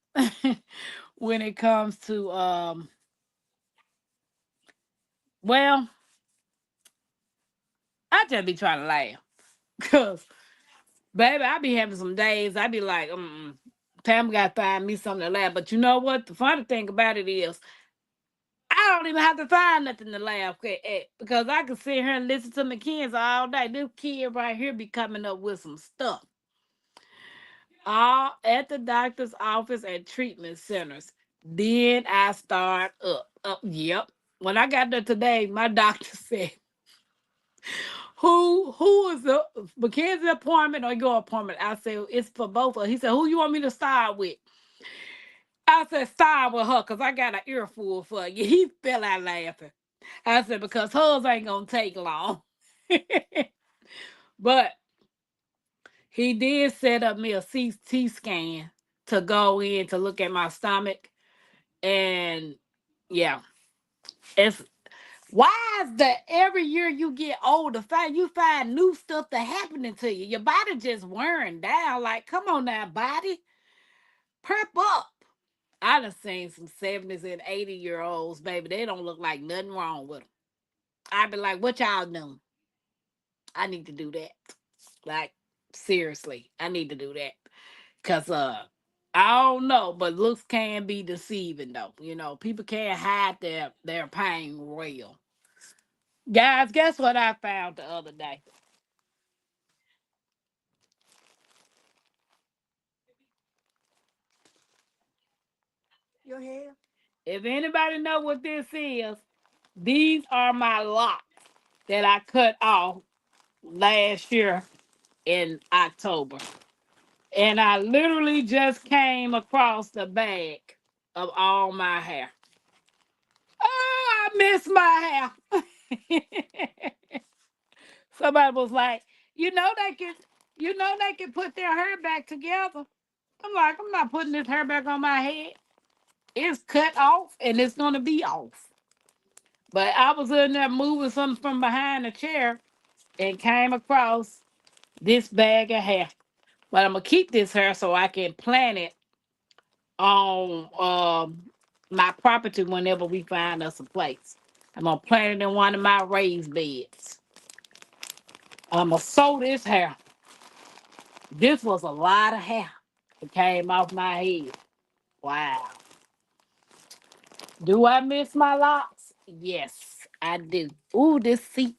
when it comes to well, I just be trying to laugh. Cause baby, I be having some days I be like, Tam gotta find me something to laugh. But you know what? The funny thing about it is I don't even have to find nothing to laugh at because I can sit here and listen to Mackenzie all day. This kid right here be coming up with some stuff. All at the doctor's office and treatment centers. Then I start up. Yep. When I got there today, my doctor said, "Who is the Mackenzie appointment or your appointment?" I said, "It's for both of us." He said, "Who you want me to start with?" I said, "Start with her, cause I got an earful for you." He fell out laughing. I said, "Because hers ain't gonna take long." But he did set up me a CT scan to go in to look at my stomach. And yeah, it's why is that every year you get older, you find new stuff that happening to you. Your body just wearing down. Like, come on now, body, prep up. I done seen some 70s and 80-year olds, baby. They don't look like nothing wrong with them. I be like, what y'all doing? I need to do that. Like, seriously, I need to do that. Cause I don't know, but looks can be deceiving though. You know, people can't hide their pain real. Guys, guess what I found the other day? Your hair. If anybody know what this is, these are my locks that I cut off last year in October. And I literally just came across the bag of all my hair. Oh, I miss my hair. Somebody was like, you know they can, they can put their hair back together. I'm like, I'm not putting this hair back on my head. It's cut off and it's gonna be off. But I was in there moving something from behind the chair and came across this bag of hair. But I'm gonna keep this hair so I can plant it on my property whenever we find us a place. I'm gonna plant it in one of my raised beds. I'm gonna sow this hair. This was a lot of hair that came off my head. Wow. Do I miss my locks? Yes, I do. Ooh, this seat,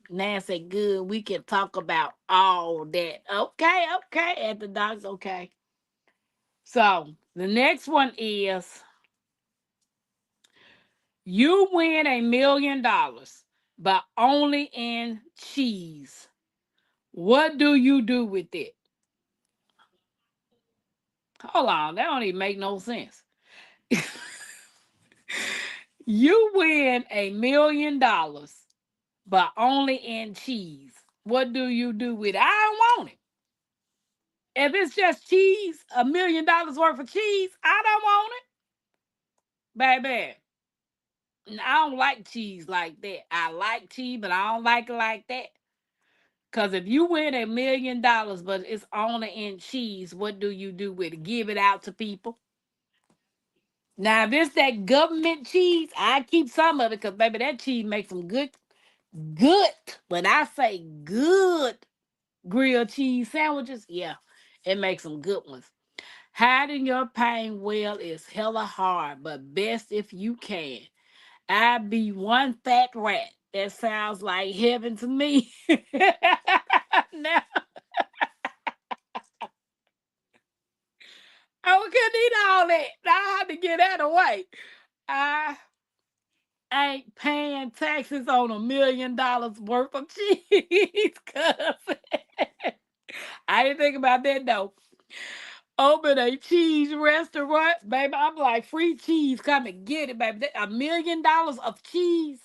Nancy, good. We can talk about all that. Okay, okay. At the doc's okay. So the next one is you win $1 million, but only in cheese. What do you do with it? Hold on, that don't even make no sense. You win $1 million, but only in cheese. What do you do with it? I don't want it. If it's just cheese, $1 million worth of cheese, I don't want it, baby. I don't like cheese like that. I like cheese, but I don't like it like that. Cause if you win $1 million, but it's only in cheese, what do you do with it? Give it out to people. Now, if it's that government cheese, I keep some of it because baby, that cheese makes some good. When I say good grilled cheese sandwiches, yeah, it makes some good ones. Hiding your pain well is hella hard, but best if you can. I be one fat rat. That sounds like heaven to me. Now, I couldn't eat all that. I had to get that away. I ain't paying taxes on $1 million worth of cheese, cuz I didn't think about that though. Open a cheese restaurant, baby. I'm like, free cheese, come and get it, baby. $1 million of cheese.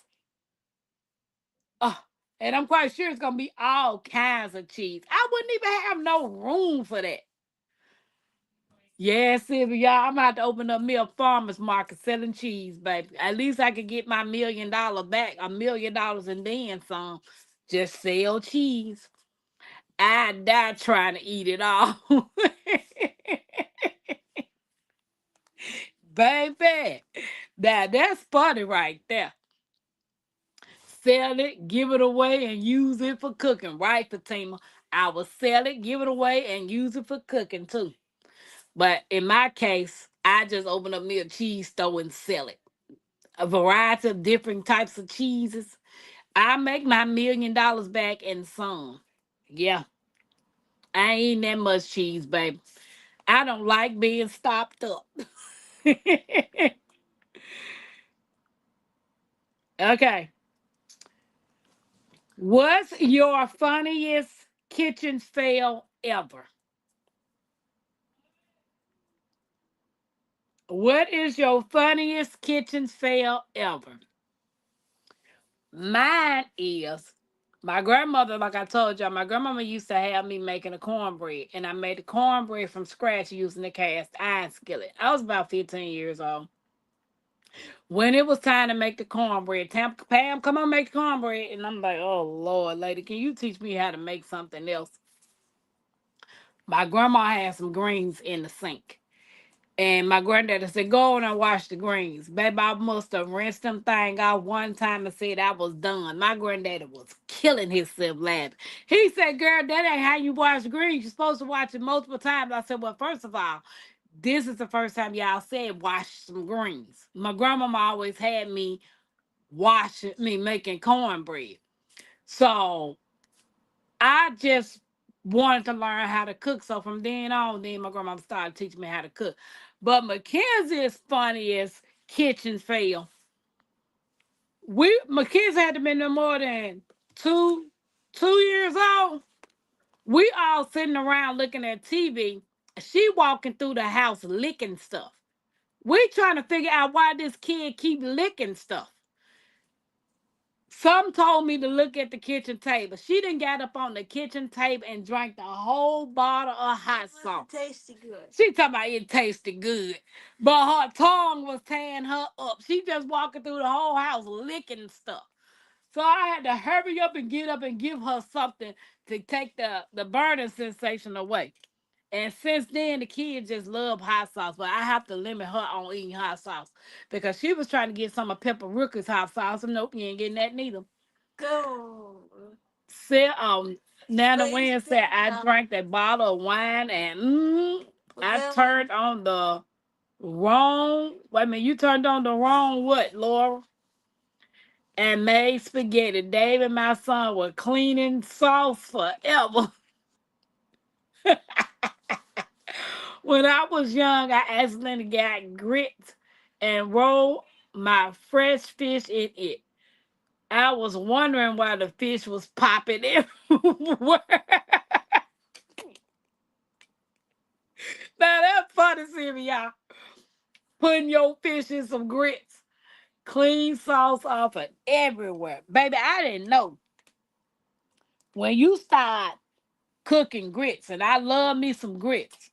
Oh, and I'm quite sure it's gonna be all kinds of cheese. I wouldn't even have no room for that. Yeah, Sylvia, y'all, I'm about to open up me a farmer's market selling cheese, baby. At least I could get my $1 million back, $1 million and then some. Just sell cheese. I die trying to eat it all. Baby. Now that's funny right there. Sell it, give it away, and use it for cooking, right, Fatima? I will sell it, give it away, and use it for cooking too. But in my case, I just open up me a cheese store and sell it. A variety of different types of cheeses. I make my $1 million back and some. Yeah, I ain't eating that much cheese, baby. I don't like being stopped up. Okay. What's your funniest kitchen fail ever? What is your funniest kitchen fail ever? Mine is my grandmother, like I told y'all, my grandmama used to have me making a cornbread, and I made the cornbread from scratch using the cast iron skillet. I was about 15 years old. When it was time to make the cornbread, Pam, come on, make the cornbread. And I'm like, oh, Lord, lady, can you teach me how to make something else? My grandma had some greens in the sink. And my granddaddy said, go on and wash the greens. Baby, I must have rinsed them thing out one time and said I was done. My granddaddy was killing himself laughing. He said, girl, that ain't how you wash greens. You're supposed to watch it multiple times. I said, well, first of all, this is the first time y'all said wash some greens. My grandmama always had me making cornbread. So I just wanted to learn how to cook. So from then on, then my grandma started teaching me how to cook. But Mackenzie's funniest kitchen fail. Mackenzie had to be no more than two 2 years old. We all sitting around looking at TV. She walking through the house licking stuff. We trying to figure out why this kid keep licking stuff. Some told me to look at the kitchen table. She done got up on the kitchen table and drank the whole bottle of hot sauce. It tasted good. She talking about it tasted good. But her tongue was tearing her up. She just walking through the whole house licking stuff. So I had to hurry up and get up and give her something to take the burning sensation away. And since then, the kids just love hot sauce, but I have to limit her on eating hot sauce because she was trying to get some of Pepper Rooker's hot sauce, and nope, you ain't getting that neither. Go. Said Nana Wynn said I drank that bottle of wine and I turned on the wrong. Wait a minute, you turned on the wrong what, Laura? And made spaghetti. Dave and my son were cleaning sauce forever. When I was young, I accidentally got grits and rolled my fresh fish in it. I was wondering why the fish was popping everywhere. Now that's funny, see y'all. Putting your fish in some grits, clean sauce off of everywhere. Baby, I didn't know. When you start cooking grits, and I love me some grits.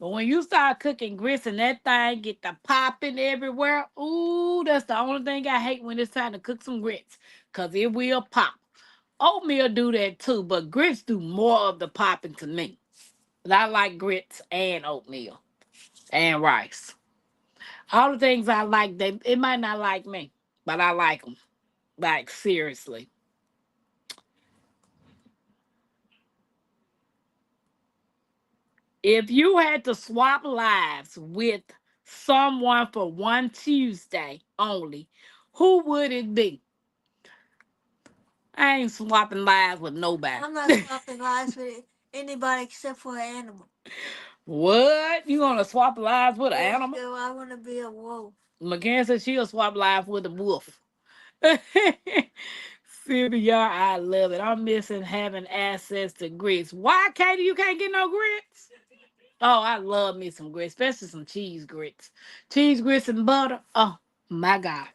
But when you start cooking grits and that thing get the popping everywhere, ooh, that's the only thing I hate when it's time to cook some grits. Cause it will pop. Oatmeal do that too, but grits do more of the popping to me. But I like grits and oatmeal and rice. All the things I like, it might not like me, but I like them. Like seriously. If you had to swap lives with someone for one Tuesday only, who would it be? I ain't swapping lives with nobody. I'm not swapping lives with anybody except for an animal. What? You gonna swap lives with an animal? No, I want to be a wolf. McCann said she'll swap lives with a wolf. Sylvia, I love it. I'm missing having access to grits. Why, Katie, you can't get no grits? Oh, I love me some grits, especially some cheese grits. Cheese grits and butter. Oh, my God.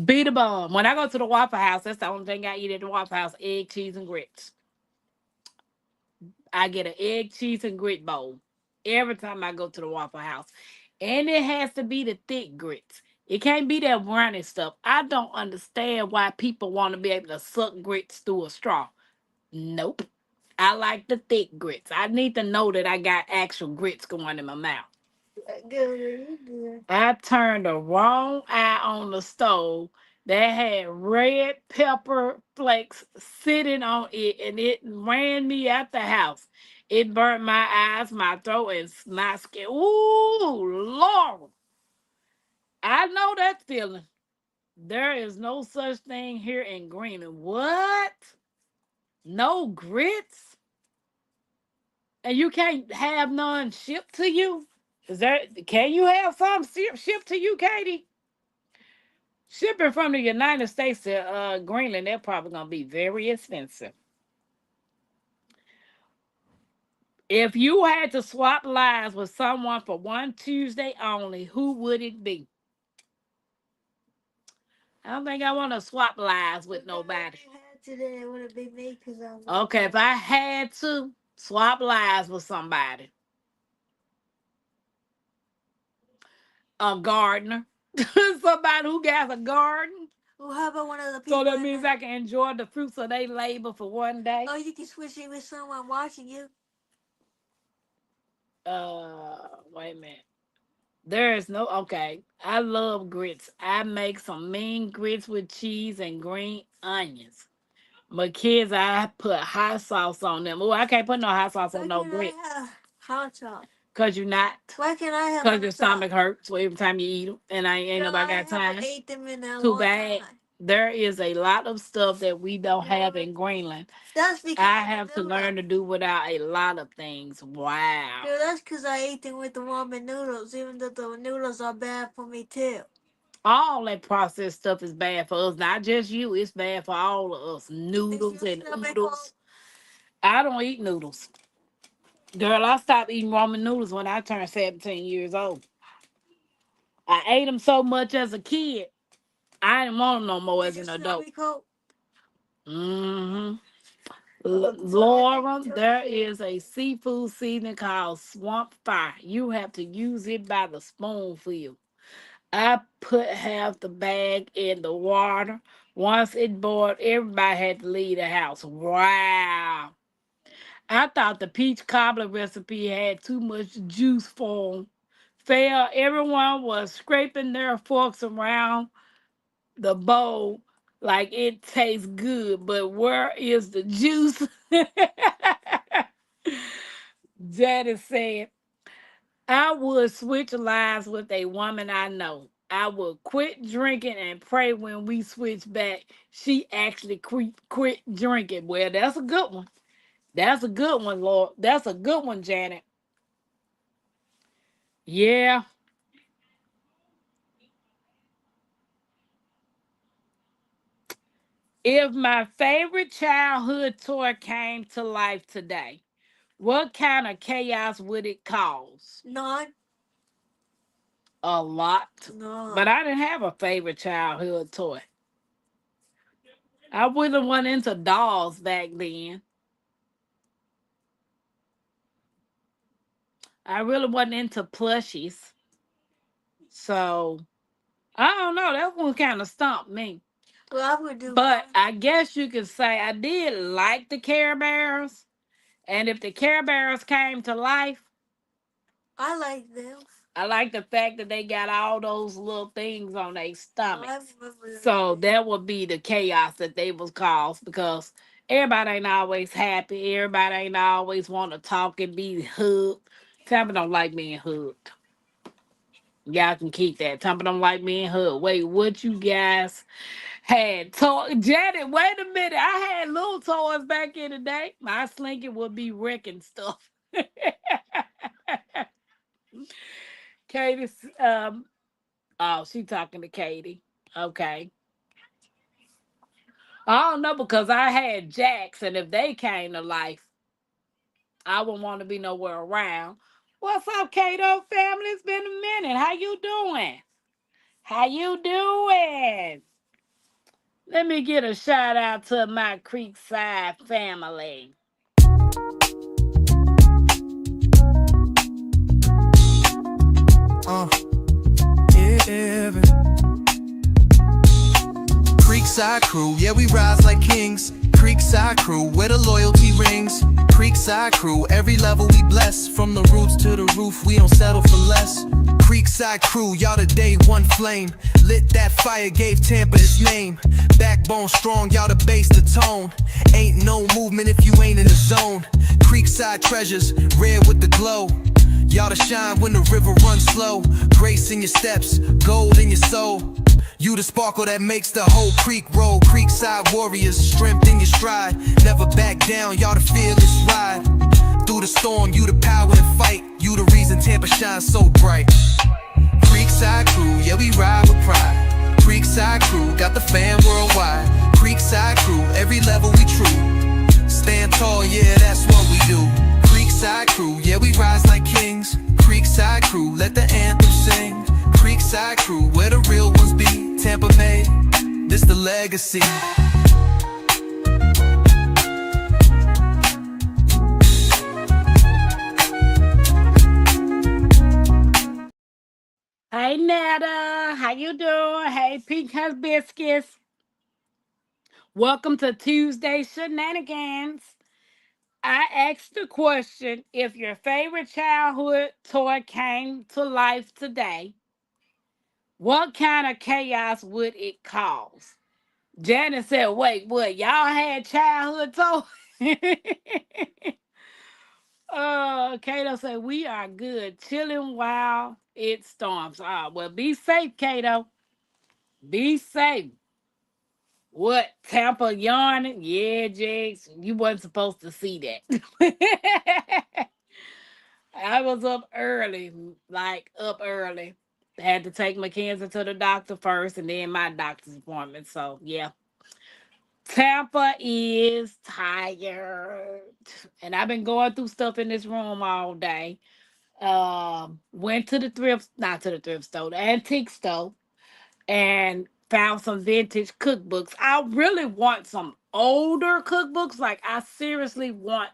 Be the bomb. When I go to the Waffle House, that's the only thing I eat at the Waffle House, egg, cheese, and grits. I get an egg, cheese, and grit bowl every time I go to the Waffle House. And it has to be the thick grits. It can't be that brownie stuff. I don't understand why people want to be able to suck grits through a straw. Nope. I like the thick grits. I need to know that I got actual grits going in my mouth. Good. I turned the wrong eye on the stove that had red pepper flakes sitting on it, and it ran me out the house. It burnt my eyes, my throat, and my skin. Ooh, Lord. I know that feeling. There is no such thing here in Greenland. What? No grits? And you can't have none shipped to you? Is there? Can you have some shipped to you, Katie? Shipping from the United States to Greenland, they're probably gonna be very expensive. If you had to swap lives with someone for one Tuesday only, who would it be? I don't think I want to swap lives with nobody. Today it would be me because I'm Okay, if I had to swap lives with somebody, a gardener, somebody who got a garden. Well, how about one of the people? So that means I can enjoy the fruits of their labor for one day. Oh, you can switch it with someone watching you. Wait a minute. There is no okay. I love grits. I make some mean grits with cheese and green onions. My kids, I put hot sauce on them. Oh, I can't put no hot sauce on no grits. Hot sauce. Cause you're not. Why can't I have? Cause your stomach hurts every time you eat them, and I ain't nobody got time. Ate them in a Too long bad. time. There is a lot of stuff that we don't have in Greenland. That's because I have to learn to do without a lot of things. Wow. Girl, that's because I ate them with the ramen noodles, even though the noodles are bad for me too. All that processed stuff is bad for us, not just you. It's bad for all of us. Noodles and oodles. I don't eat noodles. Girl, I stopped eating ramen noodles when I turned 17 years old. I ate them so much as a kid. I didn't want them no more as an adult. Mm-hmm. Laura, there is a seafood seasoning called Swamp Fire. You have to use it by the spoonful. I put half the bag in the water. Once it boiled, everybody had to leave the house. Wow. I thought the peach cobbler recipe had too much juice for them. Fail, everyone was scraping their forks around the bowl like it tastes good, but where is the juice? Janice said, I would switch lives with a woman I know. I would quit drinking and pray when we switch back. She actually quit drinking. Well, that's a good one. That's a good one, Lord. That's a good one, Janet. Yeah. If my favorite childhood toy came to life today, what kind of chaos would it cause? None. A lot. No. But I didn't have a favorite childhood toy. I wouldn't went into dolls back then. I really wasn't into plushies. So I don't know. That one kind of stumped me. Well, I would do. But I guess you could say I did like the Care Bears. And if the Care Bears came to life, I like them. I like the fact that they got all those little things on their stomachs. So that would be the chaos that they was caused, because everybody ain't always happy. Everybody ain't always want to talk and be hugged. Tampa don't like being hugged. Y'all can keep that. Tampa don't like being hugged. Wait, what you guys had toy? Janet, wait a minute. I had little toys back in the day. My slinky would be wrecking stuff. Katie's oh, she talking to Katie. Okay. I don't know, because I had Jacks, and if they came to life, I wouldn't want to be nowhere around. What's up, Kato family? It's been a minute. How you doing? How you doing? Let me get a shout out to my Creekside family. Yeah. Creekside crew, yeah, we rise like kings. Creekside crew, where the loyalty rings. Creekside crew, every level we bless. From the roots to the roof, we don't settle for less. Creekside crew, y'all the day one flame. Lit that fire, gave Tampa its name. Backbone strong, y'all the base, the tone. Ain't no movement if you ain't in the zone. Creekside treasures, red with the glow. Y'all to shine when the river runs slow. Grace in your steps, gold in your soul. You the sparkle that makes the whole creek roll. Creekside warriors, strength in your stride. Never back down, y'all the fearless ride. Through the storm, you the power and fight. You the reason days in Tampa shine so bright. Creekside crew, yeah, we ride with pride. Creekside crew, got the fam worldwide. Creekside crew, every level we true. Stand tall, yeah, that's what we do. Creekside crew, yeah, we rise like kings. Creekside crew, let the anthem sing. Creekside crew, where the real ones be. Tampa made, this the legacy. Hey Netta, how you doing? Hey Pecan Biscuits. Welcome to Tuesday Shenanigans. I asked the question, if your favorite childhood toy came to life today, what kind of chaos would it cause? Janet said, wait, what? Y'all had childhood toys? Kato said, we are good, chilling while it storms. Ah, well, be safe, Kato. Be safe. What? Tampa yarning? Yeah, Jakes. You wasn't supposed to see that. I was up early, like up early. Had to take Mackenzie to the doctor first and then my doctor's appointment. So, yeah. Tampa is tired. And I've been going through stuff in this room all day. Went to the thrift, not to the thrift store, the antique store, and found some vintage cookbooks. I really want some older cookbooks. Like I seriously want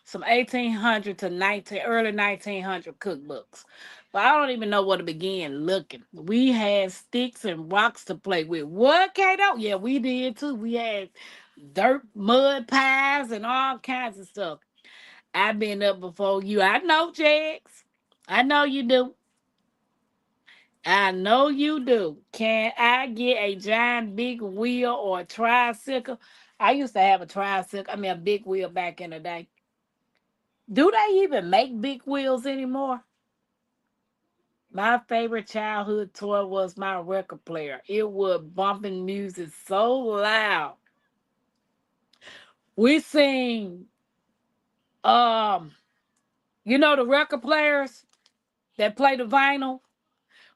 some 1800 to 19 early 1900 cookbooks. But I don't even know where to begin looking. We had sticks and rocks to play with. What, Kato? Yeah, we did too. We had dirt mud pies and all kinds of stuff. I've been up before you. I know, Jax. I know you do. I know you do. Can I get a giant big wheel or a tricycle? I used to have a tricycle, I mean a big wheel back in the day. Do they even make big wheels anymore? My favorite childhood toy was my record player. It would bumping music so loud. We sing um the record players that play the vinyl.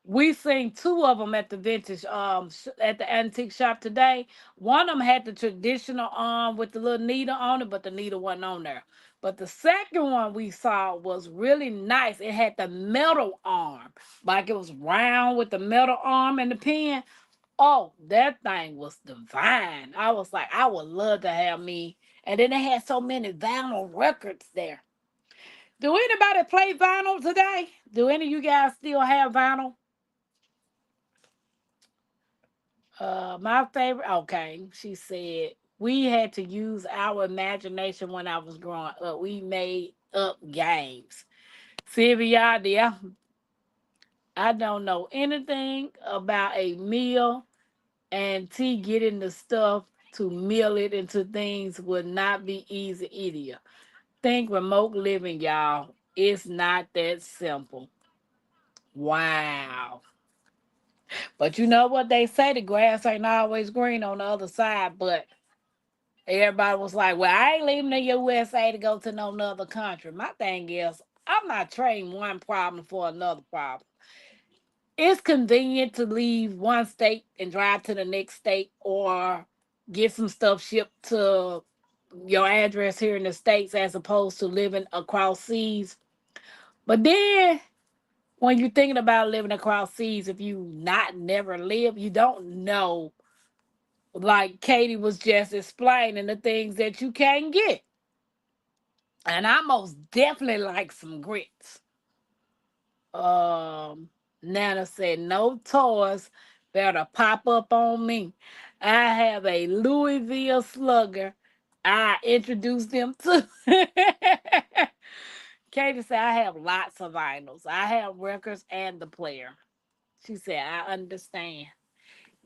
We seen two of them at the vintage at the antique shop today. One of them had the traditional with the little needle on it, but the needle wasn't on there. But the second one we saw was really nice. It had the metal arm, like it was round with the metal arm and the pin. Oh, that thing was divine. I was like, I would love to have me. And then they had so many vinyl records there. Do anybody play vinyl today? Do any of you guys still have vinyl? My favorite. Okay, she said we had to use our imagination when I was growing up. We made up games. Sylvia, dear, I don't know anything about a meal, and T getting the stuff to mill it into things would not be easy either. Think remote living, y'all. It's not that simple. Wow. But you know what they say, the grass ain't always green on the other side, but everybody was like, well, I ain't leaving the USA to go to no other country. My thing is, I'm not trading one problem for another problem. It's convenient to leave one state and drive to the next state or get some stuff shipped to your address here in the States as opposed to living across seas. But then when you're thinking about living across seas, if you not never live, you don't know, like Katie was just explaining, the things that you can't get. And I most definitely like some grits. Um, Nana said, no toys better pop up on me. I have a Louisville slugger. I introduced them to. Katie said, I have lots of vinyls. I have records and the player. She said, I understand.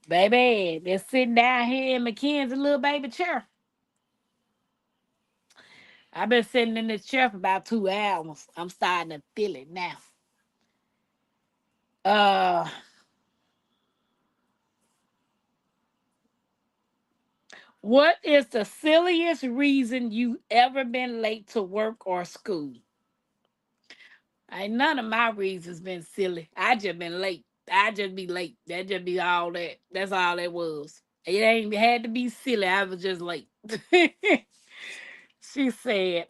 Baby, they're sitting down here in Mackenzie's little baby chair. I've been sitting in this chair for about 2 hours. I'm starting to feel it now. Uh, what is the silliest reason you ever been late to work or school? Ain't none of my reasons been silly. I just been late. I just be late. That just be all that. That's all that was. It ain't had to be silly. I was just late. She said,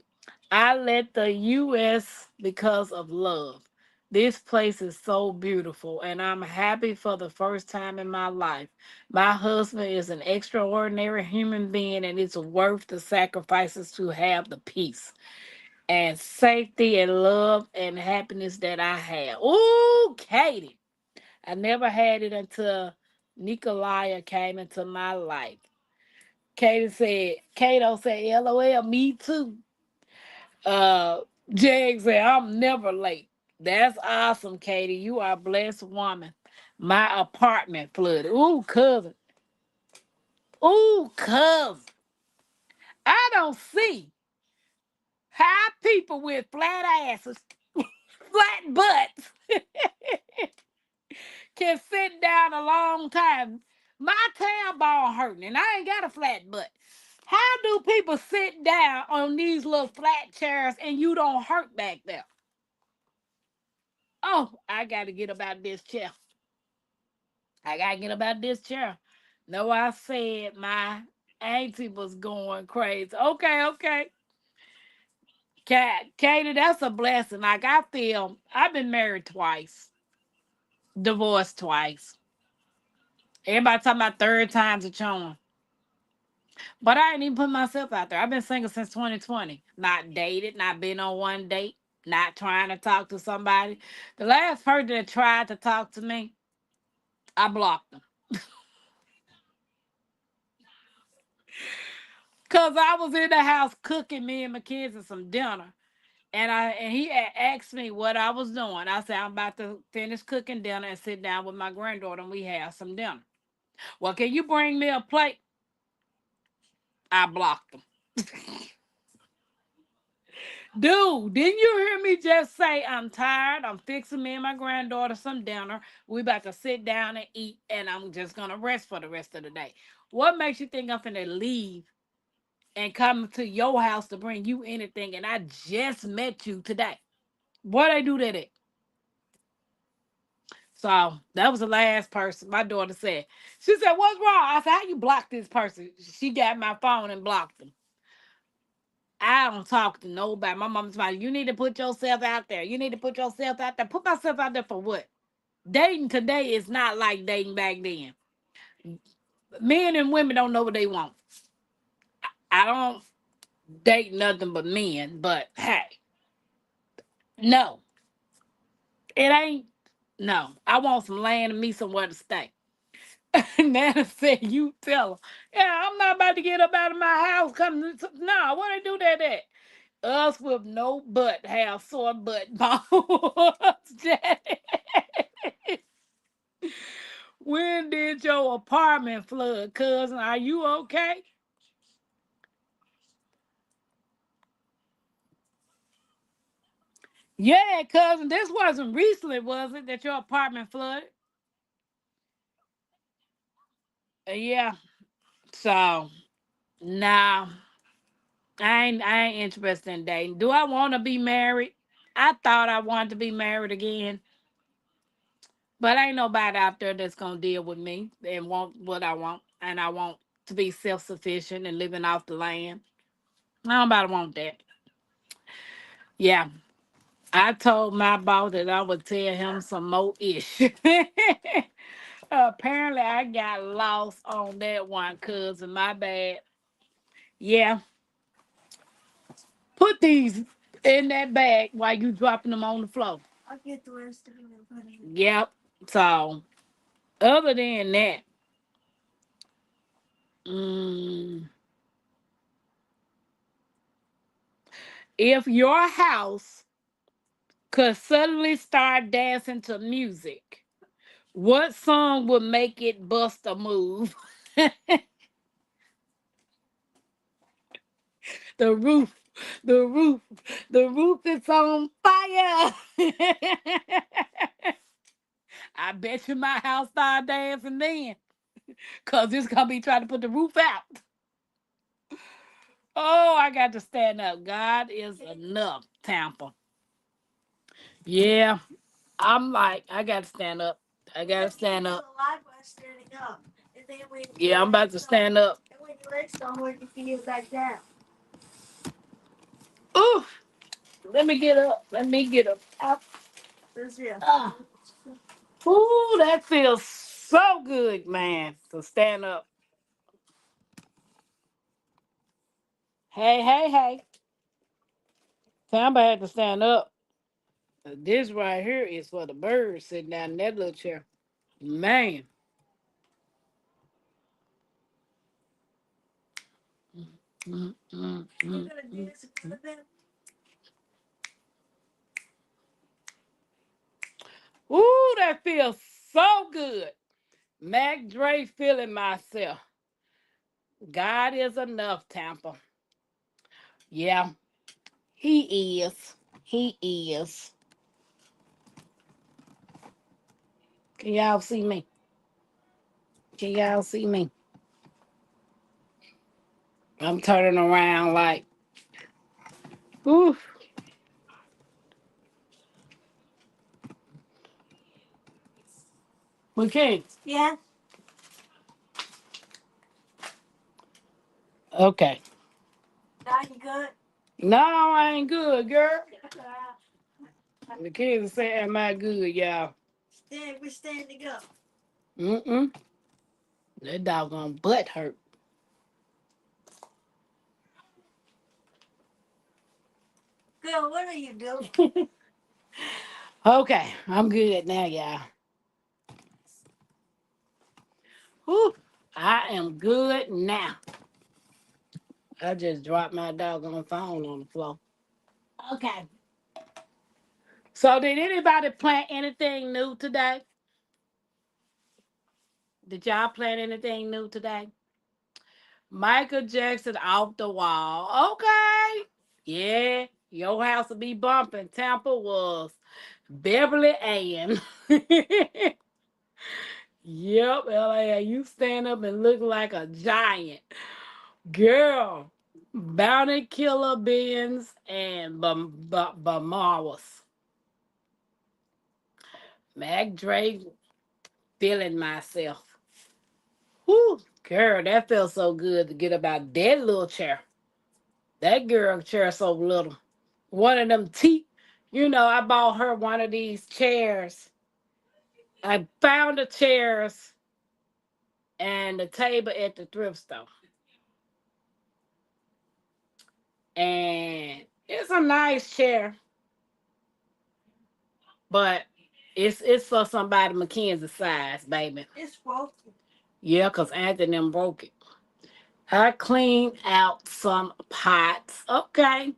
I left the U.S. because of love. This place is so beautiful, and I'm happy for the first time in my life. My husband is an extraordinary human being, and it's worth the sacrifices to have the peace and safety and love and happiness that I have. Ooh, Katie. I never had it until Nicolaya came into my life. Kato said, LOL, me too. Uh, Jag said, I'm never late. That's awesome, Katie. You are a blessed woman. My apartment flooded. Ooh, cousin. Ooh, cousin. I don't see how people with flat asses, flat butts, can sit down a long time. My tailbone hurting, and I ain't got a flat butt. How do people sit down on these little flat chairs and you don't hurt back there? Oh, I gotta get about this chair. I gotta get about this chair. No, I said my auntie was going crazy. Okay, okay. Katie, that's a blessing. Like I feel I've been married twice, divorced twice. Everybody talking about third time's a charm. But I ain't even put myself out there. I've been single since 2020. Not dated, not been on one date, not trying to talk to somebody. The last person that tried to talk to me, I blocked them. Cause I was in the house cooking me and my kids some dinner. And he had asked me what I was doing. I said, I'm about to finish cooking dinner and sit down with my granddaughter and we have some dinner. Well, can you bring me a plate? I blocked him. Dude, didn't you hear me just say I'm tired? I'm fixing me and my granddaughter some dinner. We about to sit down and eat, and I'm just gonna rest for the rest of the day. What makes you think I'm finna leave and come to your house to bring you anything? And I just met you today. What I do that at? So that was the last person. My daughter said, she said, "What's wrong?" I said, "How you block this person?" She got my phone and blocked them. I don't talk to nobody. My mom's like, you need to put yourself out there. You need to put yourself out there. Put myself out there for what? Dating today is not like dating back then. Men and women don't know what they want. I don't date nothing but men, but hey, no, it ain't. No, I want some land and me somewhere to stay. Nana said, you tell her. Yeah, I'm not about to get up out of my house. No, what I do that at? Us with no butt have sore butt bones. Janet. When did your apartment flood, cousin? Are you okay? Yeah, cousin. This wasn't recently, was it, that your apartment flooded? Yeah. So, nah, I ain't interested in dating. Do I want to be married? I thought I wanted to be married again, but ain't nobody out there that's gonna deal with me and want what I want, and I want to be self sufficient and living off the land. Nobody want that. Yeah, I told my boss that I would tell him some more ish. Apparently, I got lost on that one, cousin. My bad. Yeah, put these in that bag while you dropping them on the floor. I'll get the rest of them and put them. Yep. So, other than that, mm, if your house could suddenly start dancing to music, what song would make it bust a move? The roof, the roof, the roof is on fire. I bet you my house start dancing then, cause it's gonna be trying to put the roof out. Oh, I got to stand up. God is enough, Tampa. Yeah, I'm like, I gotta stand up. I gotta stand up. Yeah, I'm about to stand up. And when your legs don't work, you can get back down. Ooh, let me get up. Let me get up. Out. Ah. Ooh, that feels so good, man. To stand up. Hey, hey, hey. Tamba had to stand up. This right here is for the birds sitting down in that little chair. Man. Mm, mm, mm, mm. Ooh, that feels so good. Mac Dre feeling myself. God is enough, Tampa. Yeah, he is. He is. Can y'all see me? Can y'all see me? I'm turning around like, ooh, we can't. Yeah. Okay. Now you good? No, I ain't good, girl. The kids say, am I good, y'all? We're standing up. Mm-mm. That doggone butt hurt. Girl, what are you doing? Okay, I'm good now, y'all. Whew, I am good now. I just dropped my doggone phone on the floor. Okay. So did anybody plan anything new today? Did y'all plan anything new today? Michael Jackson off the wall. Okay. Yeah, your house will be bumping. Tampa was Beverly Ann. Yep, LA, you stand up and look like a giant. Girl, Bounty Killer Benz and Bamawas. Mac Drake feeling myself. Whew, girl, that felt so good to get about that little chair. That girl chair so little. One of them I bought her one of these chairs. I found the chairs and the table at the thrift store. And it's a nice chair, but it's for somebody Mackenzie size, baby. It's broken. Yeah, because Anthony them broke it. I cleaned out some pots. Okay.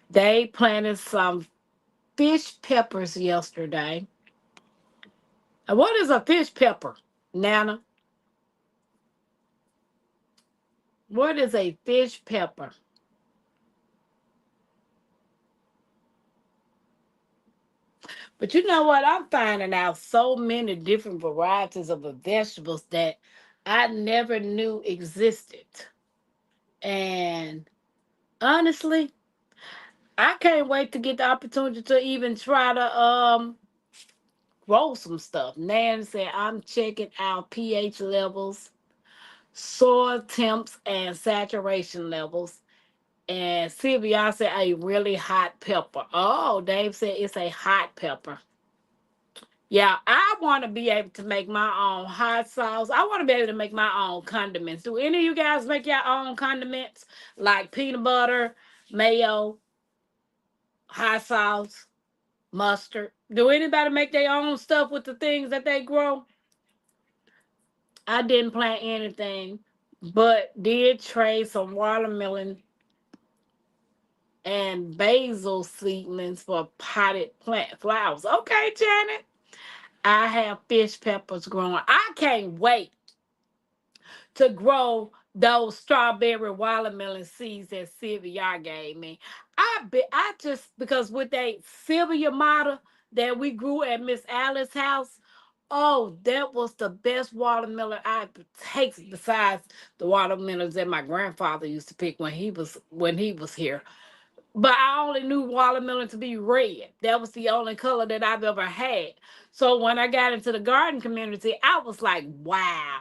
They planted some fish peppers yesterday. And what is a fish pepper, Nana? What is a fish pepper? But you know what? I'm finding out so many different varieties of the vegetables that I never knew existed. And honestly, I can't wait to get the opportunity to even try to grow some stuff. Nan said I'm checking out pH levels, soil temps, and saturation levels. And Sylvia said a really hot pepper. Oh, Dave said it's a hot pepper. Yeah, I want to be able to make my own hot sauce. I want to be able to make my own condiments. Do any of you guys make your own condiments like peanut butter, mayo, hot sauce, mustard? Do anybody make their own stuff with the things that they grow? I didn't plant anything, but did trade some watermelon and basil seedlings for potted plant flowers. Okay, Janet. I have fish peppers growing. I can't wait to grow those strawberry watermelon seeds that Sylvia gave me. I just because with that Sylvia model that we grew at Miss Alice's house, oh, that was the best watermelon I ever tasted besides the watermelons that my grandfather used to pick when he was here. but I only knew watermelon to be red. That was the only color that I've ever had. So when I got into the garden community, I was like, wow,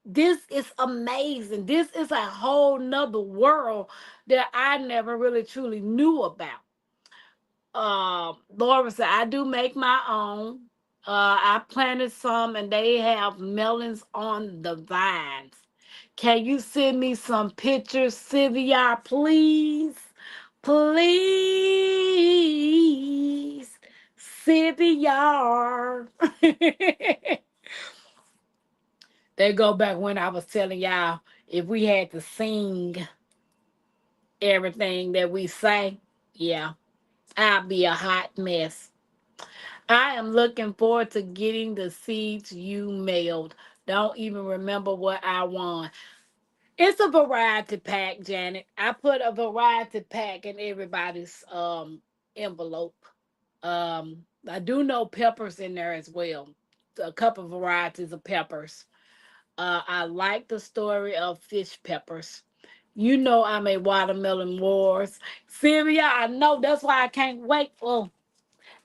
this is amazing. This is a whole nother world that I never really truly knew about. Laura said, I do make my own. I planted some and they have melons on the vines. Can you send me some pictures, Sylvia, please? Please, Sylvia. They go back when I was telling y'all if we had to sing everything that we say, yeah, I'd be a hot mess. I am looking forward to getting the seeds you mailed. Don't even remember what I won. It's a variety pack, Janet. I put a variety pack in everybody's envelope. I do know peppers in there as well. A couple of varieties of peppers. I like the story of fish peppers. You know I'm a watermelon wars. Syria, I know that's why I can't wait. Oh,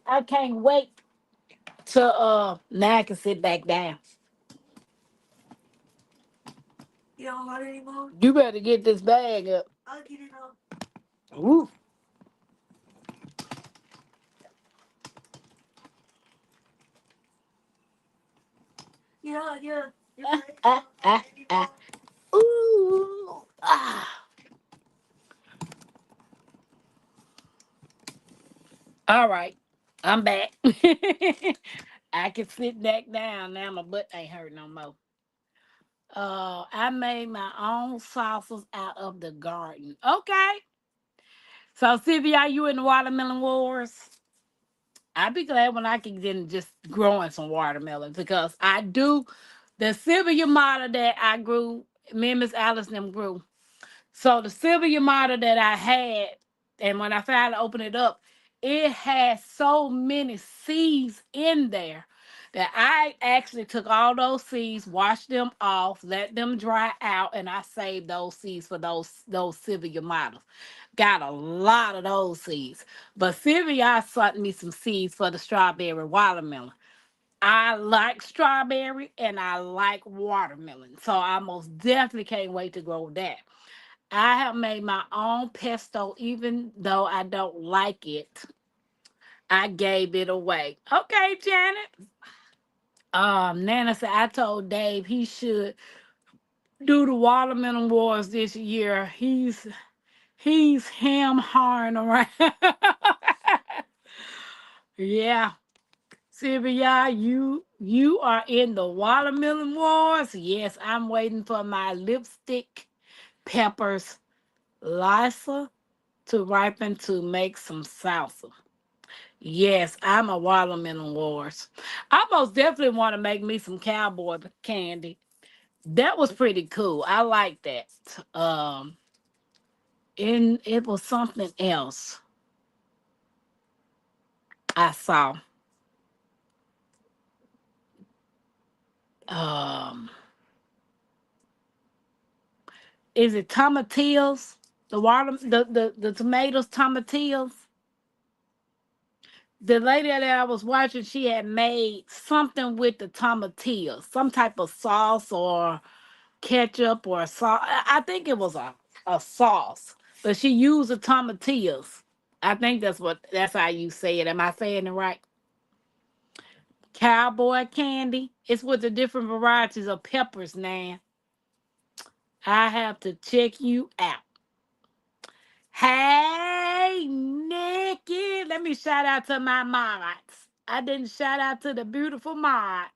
I can't wait to now I can sit back down. You don't want it anymore? You better get this bag up. I'll get it up. Ooh. Yeah, yeah. Ooh. Ah. All right. I'm back. I can sit back down now. My butt ain't hurt no more. I made my own sauces out of the garden. Okay. So, Sylvia, you in the watermelon wars? I'd be glad when I can get just growing some watermelons because I do the Sylvia model that I grew, me and Miss Alice and them grew. So the Sylvia model that I had, and when I finally opened it up, it had so many seeds in there that I actually took all those seeds, washed them off, let them dry out, and I saved those seeds for those Sylvia models. Got a lot of those seeds. But Sylvia sent me some seeds for the strawberry watermelon. I like strawberry and I like watermelon. So I most definitely can't wait to grow that. I have made my own pesto, even though I don't like it. I gave it away. Okay, Janet. Nana said I told Dave he should do the watermelon wars this year. He's ham hawing around. Yeah. Sylvia, you are in the watermelon wars. Yes, I'm waiting for my lipstick peppers, Lisa, to ripen to make some salsa. Yes, I'm a watermelon wars. I most definitely want to make me some cowboy candy. That was pretty cool. I like that. And it was something else I saw. Um, is it tomatillos? The tomatoes tomatillos. The lady that I was watching, she had made something with the tomatillos, some type of sauce or ketchup or sauce. I think it was a sauce, but she used the tomatillos. I think that's how you say it. Am I saying it right? Cowboy candy. It's with the different varieties of peppers now. I have to check you out. Hey, Nikki. Let me shout out to my mods. I didn't shout out to the beautiful mods.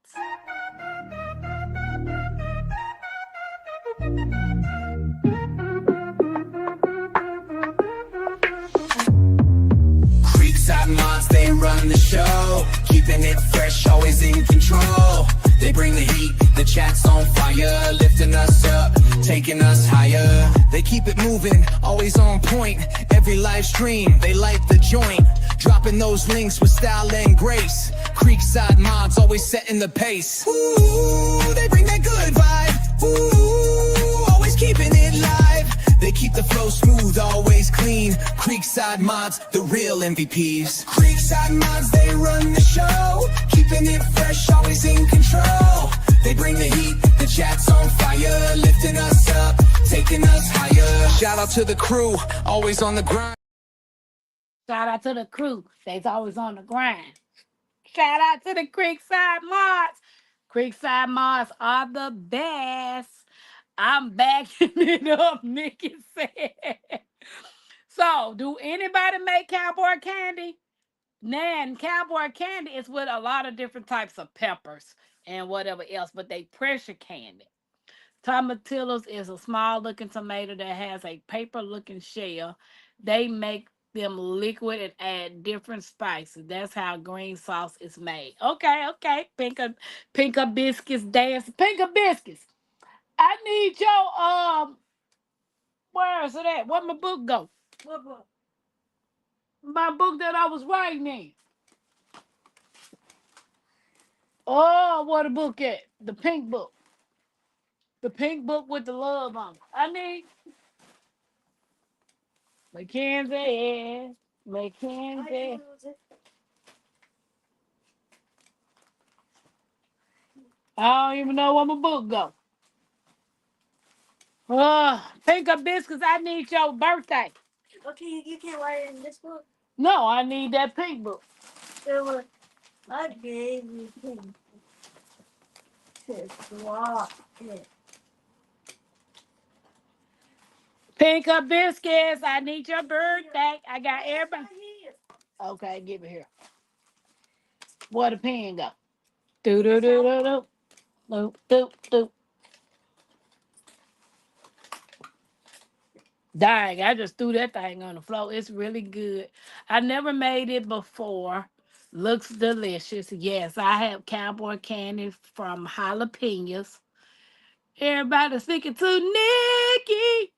Creekside mods, they run the show. Keeping it fresh, always in control. They bring the heat, the chat's on fire. Lifting us up, taking us higher. They keep it moving, always on point. Every live stream, they light the joint. Dropping those links with style and grace. Creekside mods, always setting the pace. Ooh, they bring that good vibe. Ooh, always keeping it live. They keep keep the flow smooth, always clean. Creekside mods, the real MVPs. Creekside mods, they run the show, keeping it fresh, always in control. They bring the heat, the chat's on fire, lifting us up, taking us higher. Shout out to the crew, always on the grind. Shout out to the crew. They's always on the grind. Shout out to the Creekside Mods. Creekside Mods are the best. I'm backing it up, Nikki said. So, do anybody make cowboy candy? Nan, cowboy candy is with a lot of different types of peppers and whatever else, but they pressure candy. Tomatillos is a small looking tomato that has a paper looking shell. They make them liquid and add different spices. That's how green sauce is made. Okay, okay. Pinka biscuits dance. Pinka biscuits. I need your where is it at? Where my book go? What book? My book that I was writing in. Oh, what a book at? The pink book. The pink book with the love on it. I need Mackenzie. Mackenzie. I don't even know where my book go. Pink up biscuits. I need your birthday. Okay, you can't write it in this book. No, I need that pink book. I gave you pink. Pink up biscuits. I need your birthday. I got everybody. Okay, give it here. Where the pen go? Do do do do do. Do do do. Dang, I just threw that thing on the floor. It's really good. I never made it before. Looks delicious. Yes, I have cowboy candy from jalapenos. Everybody's thinking to Nikki.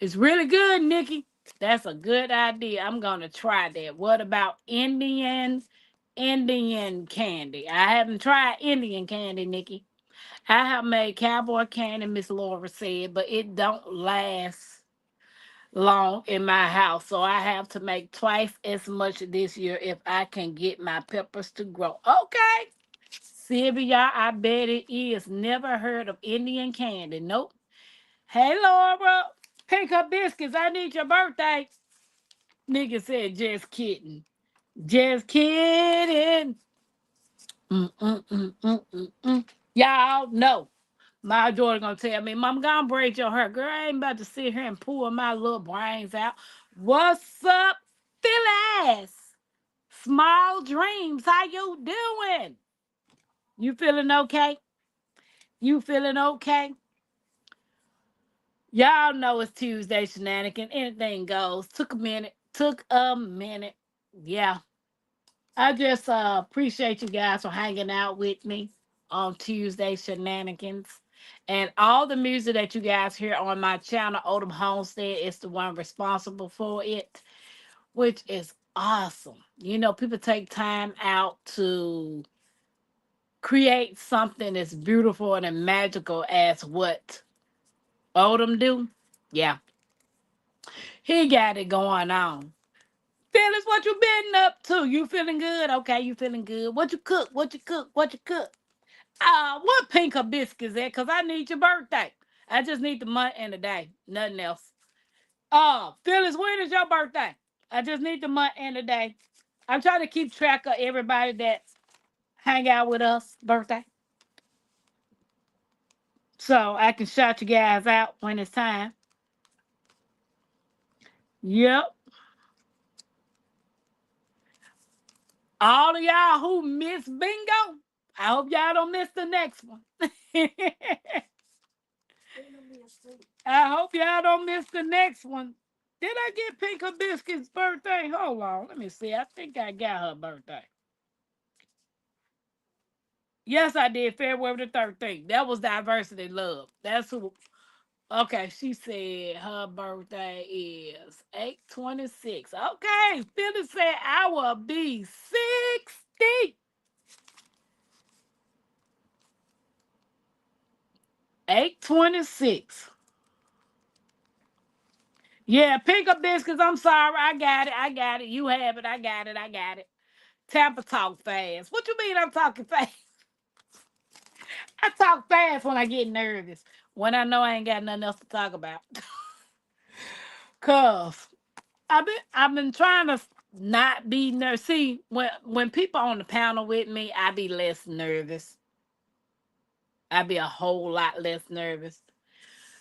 It's really good, Nikki. That's a good idea. I'm gonna try that. What about Indian candy? I haven't tried Indian candy, Nikki. I have made cowboy candy, Miss Laura said, but it don't last long in my house. So I have to make twice as much this year if I can get my peppers to grow. Okay. Sylvia, I bet it is. Never heard of Indian candy. Nope. Hey, Laura. Pick up biscuits. I need your birthday. Nigga said, just kidding. Just kidding. Mm. Y'all know. My daughter gonna tell me, Mom, gonna braid your hair. Girl, I ain't about to sit here and pull my little brains out. What's up, Phyllis? Small dreams. How you doing? You feeling okay? You feeling okay? Y'all know it's Tuesday shenanigans. Anything goes. Took a minute. Took a minute. Yeah. I just appreciate you guys for hanging out with me on Tuesday shenanigans. And all the music that you guys hear on my channel, Odom Homestead, is the one responsible for it, which is awesome. You know, people take time out to create something as beautiful and as magical as what Odom do. Yeah, he got it going on. Phyllis, what you been up to? You feeling good? Okay, you feeling good. What you cook? What you cook? What you cook? What pink of biscuits at? Cause I need your birthday. I just need the month and the day. Nothing else. Phyllis, when is your birthday? I just need the month and the day. I'm trying to keep track of everybody that hang out with us birthday. So I can shout you guys out when it's time. Yep. All of y'all who miss bingo, I hope y'all don't miss the next one. I hope y'all don't miss the next one. Did I get Pinker Biscuit's birthday? Hold on. Let me see. I think I got her birthday. Yes, I did. February the 13th. That was Diversity Love. That's who. Okay, she said her birthday is 8/26. Okay, Phyllis said I will be 60. 8/26. Yeah, pink up biscuits. I'm sorry. I got it. I got it. You have it. I got it. I got it. Tampa talk fast. What you mean I'm talking fast? I talk fast when I get nervous. When I know I ain't got nothing else to talk about. Cause I've been trying to not be nervous. See, when people on the panel with me, I be less nervous. I be a whole lot less nervous.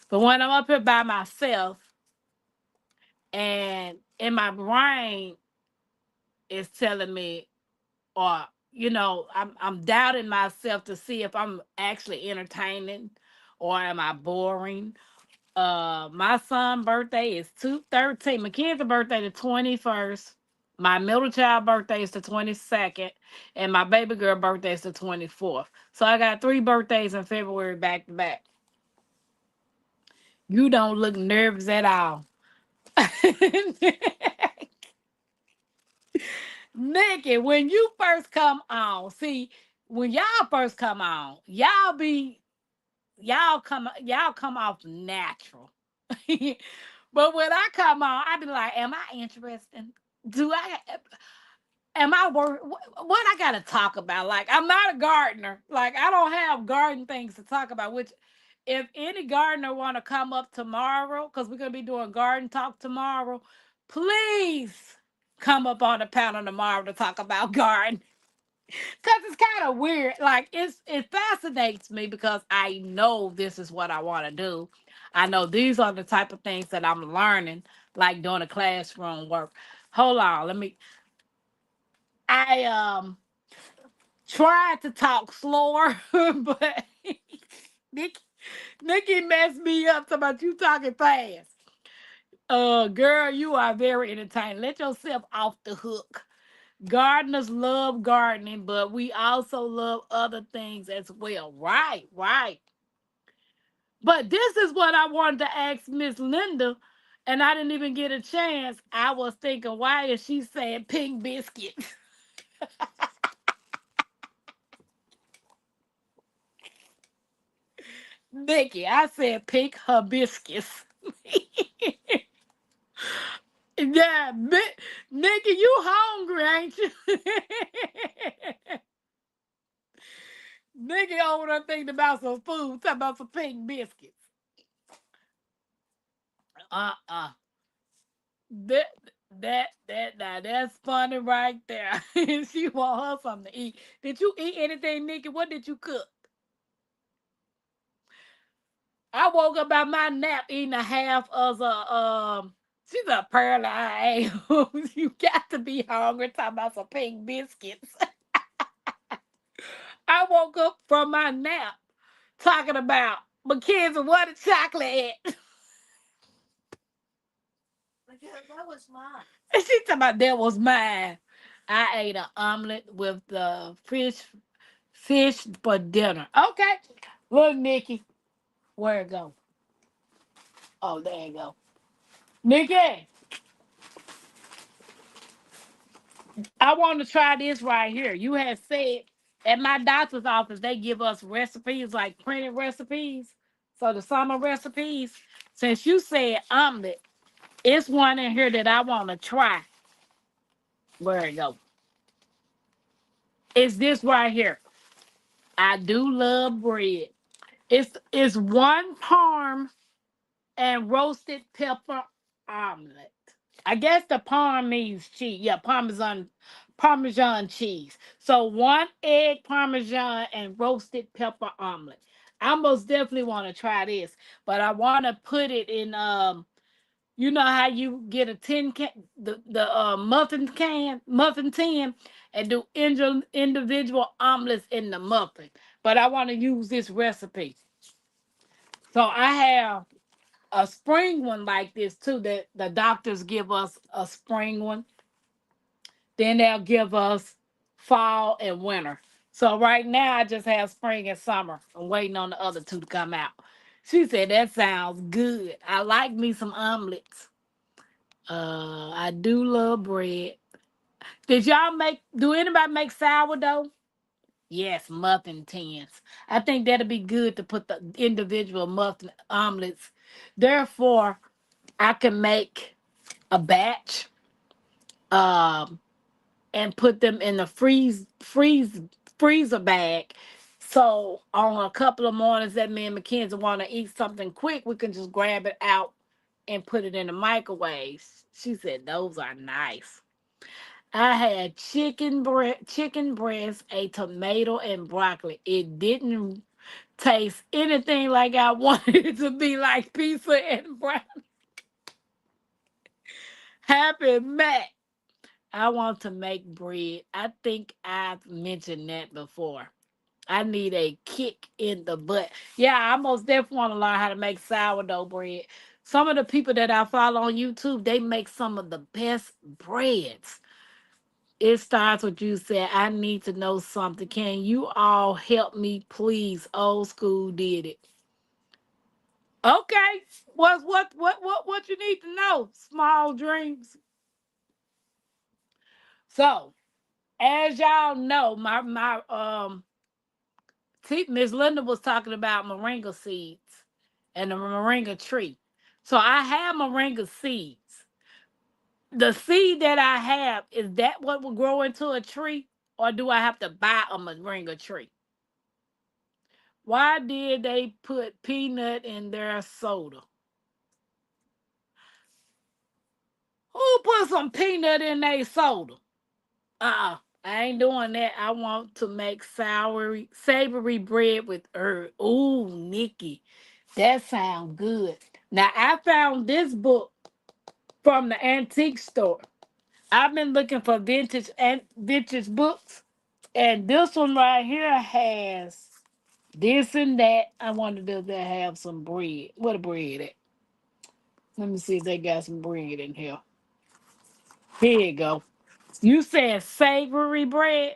But when I'm up here by myself and in my brain is telling me, or I'm doubting myself to see if I'm actually entertaining or am I boring. My son' birthday is 2/13. Mackenzie's birthday the 21st. My middle child birthday is the 22nd, and my baby girl birthday is the 24th. So I got 3 birthdays in February back to back. You don't look nervous at all. Nikki, when you first come on, see, when y'all first come on, y'all come off natural. But when I come on, I be like, am I interesting? Do I am I worried? What I gotta talk about? Like, I'm not a gardener. Like, I don't have garden things to talk about. Which, if any gardener want to come up tomorrow, because we're gonna be doing garden talk tomorrow, please come up on the panel tomorrow to talk about garden. Cause it's kind of weird. Like, it fascinates me because I know this is what I want to do. I know these are the type of things that I'm learning, like doing a classroom work. Hold on, let me. I tried to talk slower, but Nikki, Nikki messed me up. About you talking fast. Girl, you are very entertaining. Let yourself off the hook. Gardeners love gardening, but we also love other things as well. Right, right. But this is what I wanted to ask Miss Linda, and I didn't even get a chance. I was thinking, why is she saying pink biscuits? Nikki, I said pink hibiscus. Yeah, Nikki, you hungry, ain't you? Nikki over there thinking about some food, talking about some pink biscuits. Uh-uh. That now that's funny right there. She want her something to eat. Did you eat anything, Nikki? What did you cook? I woke up out my nap eating a half of a she's a pearl I am. You got to be hungry talking about some pink biscuits. I woke up from my nap talking about Mackenzie, what a chocolate at. That was mine. And she talking about that was mine. I ate an omelet with the fish for dinner. Okay. Look, Nikki, where it go? Oh, there you go. Nikki, I want to try this right here. You had said at my doctor's office they give us recipes like printed recipes. So the summer recipes. Since you said omelet, it's one in here that I want to try. Where it go? It's this right here. I do love bread. It's one parm and roasted pepper omelet. I guess the parm means cheese. Yeah, parmesan cheese. So one egg parmesan and roasted pepper omelet. I most definitely want to try this, but I want to put it in you know how you get a tin can, the muffin tin, and do individual omelets in the muffin. But I want to use this recipe. So I have a spring one like this too. That the doctors give us a spring one. Then they'll give us fall and winter. So right now I just have spring and summer. I'm waiting on the other two to come out. She said that sounds good. I like me some omelets. I do love bread. Do anybody make sourdough? Yes, muffin tins. I think that'd be good to put the individual muffin omelets. Therefore, I can make a batch um and put them in the freezer bag. So on a couple of mornings that me and Mackenzie want to eat something quick, we can just grab it out and put it in the microwave. She said those are nice. I had chicken breast, a tomato, and broccoli. It didn't taste anything like I wanted it to be, like pizza and brown. Happy Mac. I want to make bread. I think I've mentioned that before. I need a kick in the butt. Yeah, I most definitely want to learn how to make sourdough bread. Some of the people that I follow on YouTube, they make some of the best breads. It starts with you said, I need to know something. Can you all help me, please? Old school did it. Okay. What you need to know? Small dreams. So, as y'all know, my Miss Linda was talking about moringa seeds and the moringa tree. So I have moringa seeds. The seed that I have, is that what will grow into a tree? Or do I have to buy a moringa tree? Why did they put peanut in their soda? Who put some peanut in their soda? I ain't doing that. I want to make savory bread with herb. Ooh, Nikki, that sounds good. Now I found this book from the antique store. I've been looking for vintage and vintage books, and this one right here has this and that. I wonder does that have some bread? What a bread at? Let me see if they got some bread in here. Here you go. You said savory bread,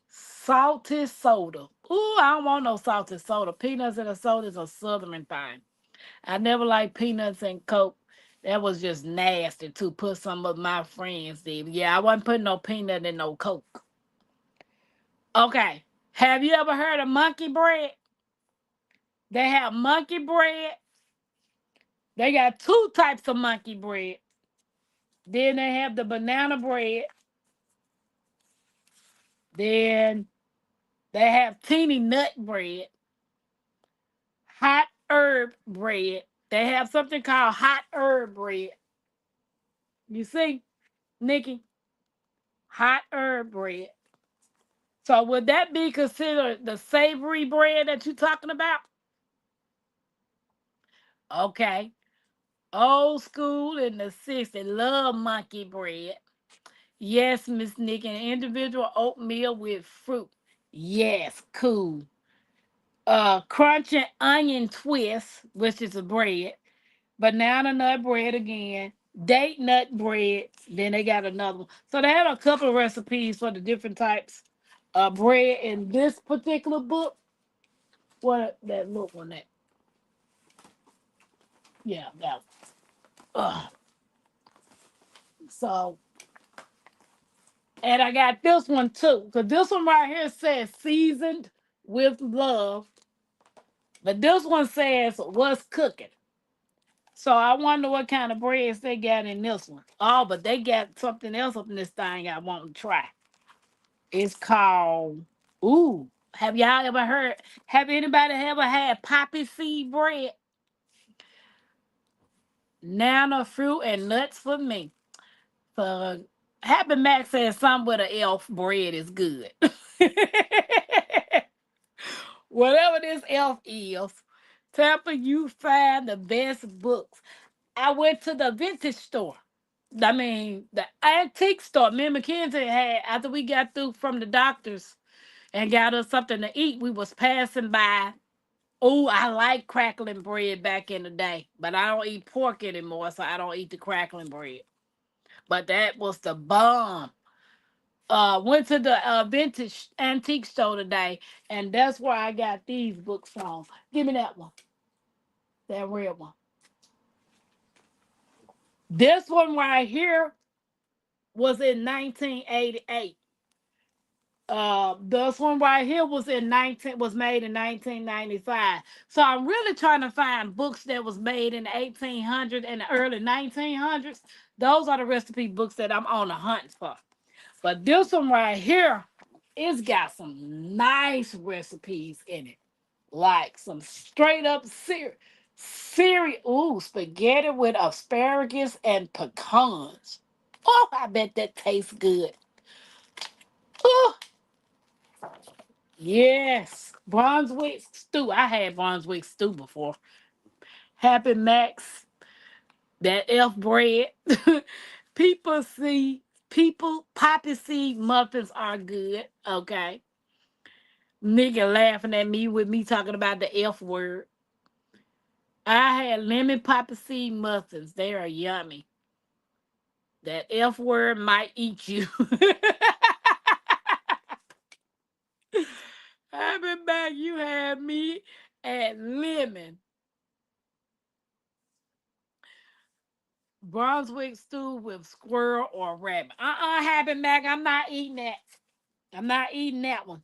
salty soda. Ooh, I don't want no salty soda. Peanuts in a soda is a southern thing. I never liked peanuts and Coke. That was just nasty to put some of my friends did. Yeah, I wasn't putting no peanut in no Coke. Okay. Have you ever heard of monkey bread? They have monkey bread. They got two types of monkey bread. Then they have the banana bread. Then they have teeny nut bread, hot herb bread. They have something called hot herb bread. You see, Nikki, hot herb bread. So would that be considered the savory bread that you're talking about? Okay. Old school in the 60s. Love monkey bread. Yes, Miss Nikki. An individual oatmeal with fruit. Yes, cool. Crunching onion twist, which is a bread. Banana nut bread again. Date nut bread. Then they got another one. So they had a couple of recipes for the different types of bread in this particular book. What that look on that? Yeah, that one. So, and I got this one too, because this one right here says seasoned with love, but this one says what's cooking. So I wonder what kind of breads they got in this one. Oh, but they got something else up in this thing I want to try. It's called, ooh, have y'all ever heard? Have anybody ever had poppy seed bread? Nana fruit and nuts for me. So Happy Mac says something with an elf bread is good. Whatever this elf is, Tampa, you find the best books. I went to the vintage store. I mean, the antique store. Me and Mackenzie had, after we got through from the doctors and got us something to eat, we was passing by. Oh, I like crackling bread back in the day, but I don't eat pork anymore, so I don't eat the crackling bread. But that was the bomb. Went to the vintage antique store today, and that's where I got these books from. Give me that one, that red one. This one right here was in 1988. This one right here was made in 1995. So I'm really trying to find books that was made in the 1800s and the early 1900s. Those are the recipe books that I'm on the hunt for. But this one right here, it's got some nice recipes in it, like some straight up spaghetti with asparagus and pecans. Oh, I bet that tastes good. Oh, yes, Brunswick stew. I had Brunswick stew before. Happy Max, that F bread. people see people poppy seed muffins are good. Okay, nigga laughing at me with me talking about the F word. I had lemon poppy seed muffins. They are yummy. That F word might eat you. Happy Mac, you had me at lemon. Brunswick stew with squirrel or rabbit. Happy Mac, I'm not eating that. I'm not eating that one.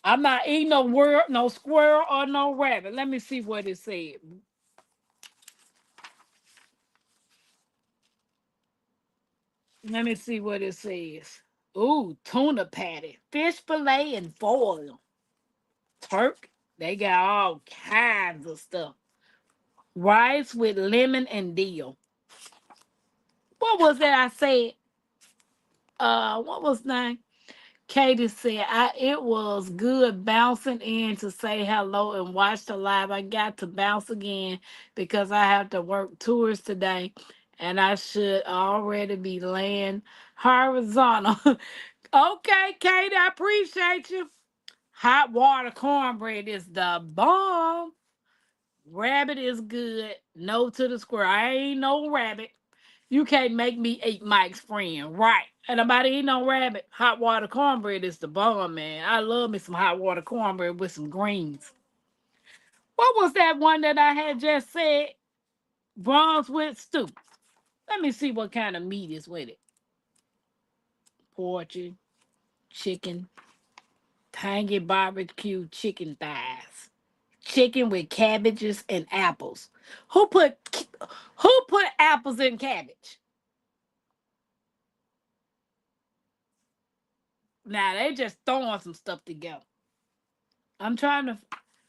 I'm not eating no squirrel or no rabbit. Let me see what it said. Let me see what it says. Ooh, tuna patty, fish fillet and foil, turk. They got all kinds of stuff. Rice with lemon and dill. What was that I said? What was name? Katie said, it was good bouncing in to say hello and watch the live. I got to bounce again because I have to work tours today and I should already be laying horizontal. Okay, Katie, I appreciate you. Hot water cornbread is the bomb. Rabbit is good. No to the square. I ain't no rabbit. You can't make me eat Mike's friend. Right. And about eating no rabbit. Hot water cornbread is the bomb, man. I love me some hot water cornbread with some greens. What was that one that I had just said? Brunswick stew. Let me see what kind of meat is with it. Pork, chicken, tangy barbecue chicken thighs. Chicken with cabbages and apples. Who put who put apples in cabbage? Now they just throwing some stuff together. I'm trying to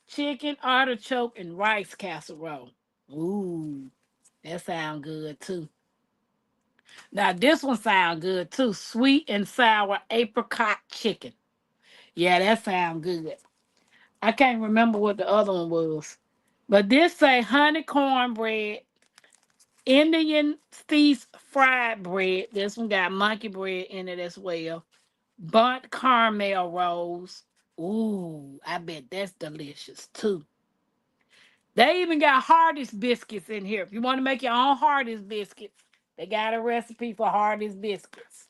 chicken artichoke and rice casserole. Ooh, that sound good too. Now this one sound good too. Sweet and sour apricot chicken. Yeah, that sound good. I can't remember what the other one was. But this say honey cornbread, Indian feast fried bread. This one got monkey bread in it as well. Burnt caramel rolls. Ooh, I bet that's delicious too. They even got Hardee's biscuits in here. If you want to make your own Hardee's biscuits, they got a recipe for Hardee's biscuits.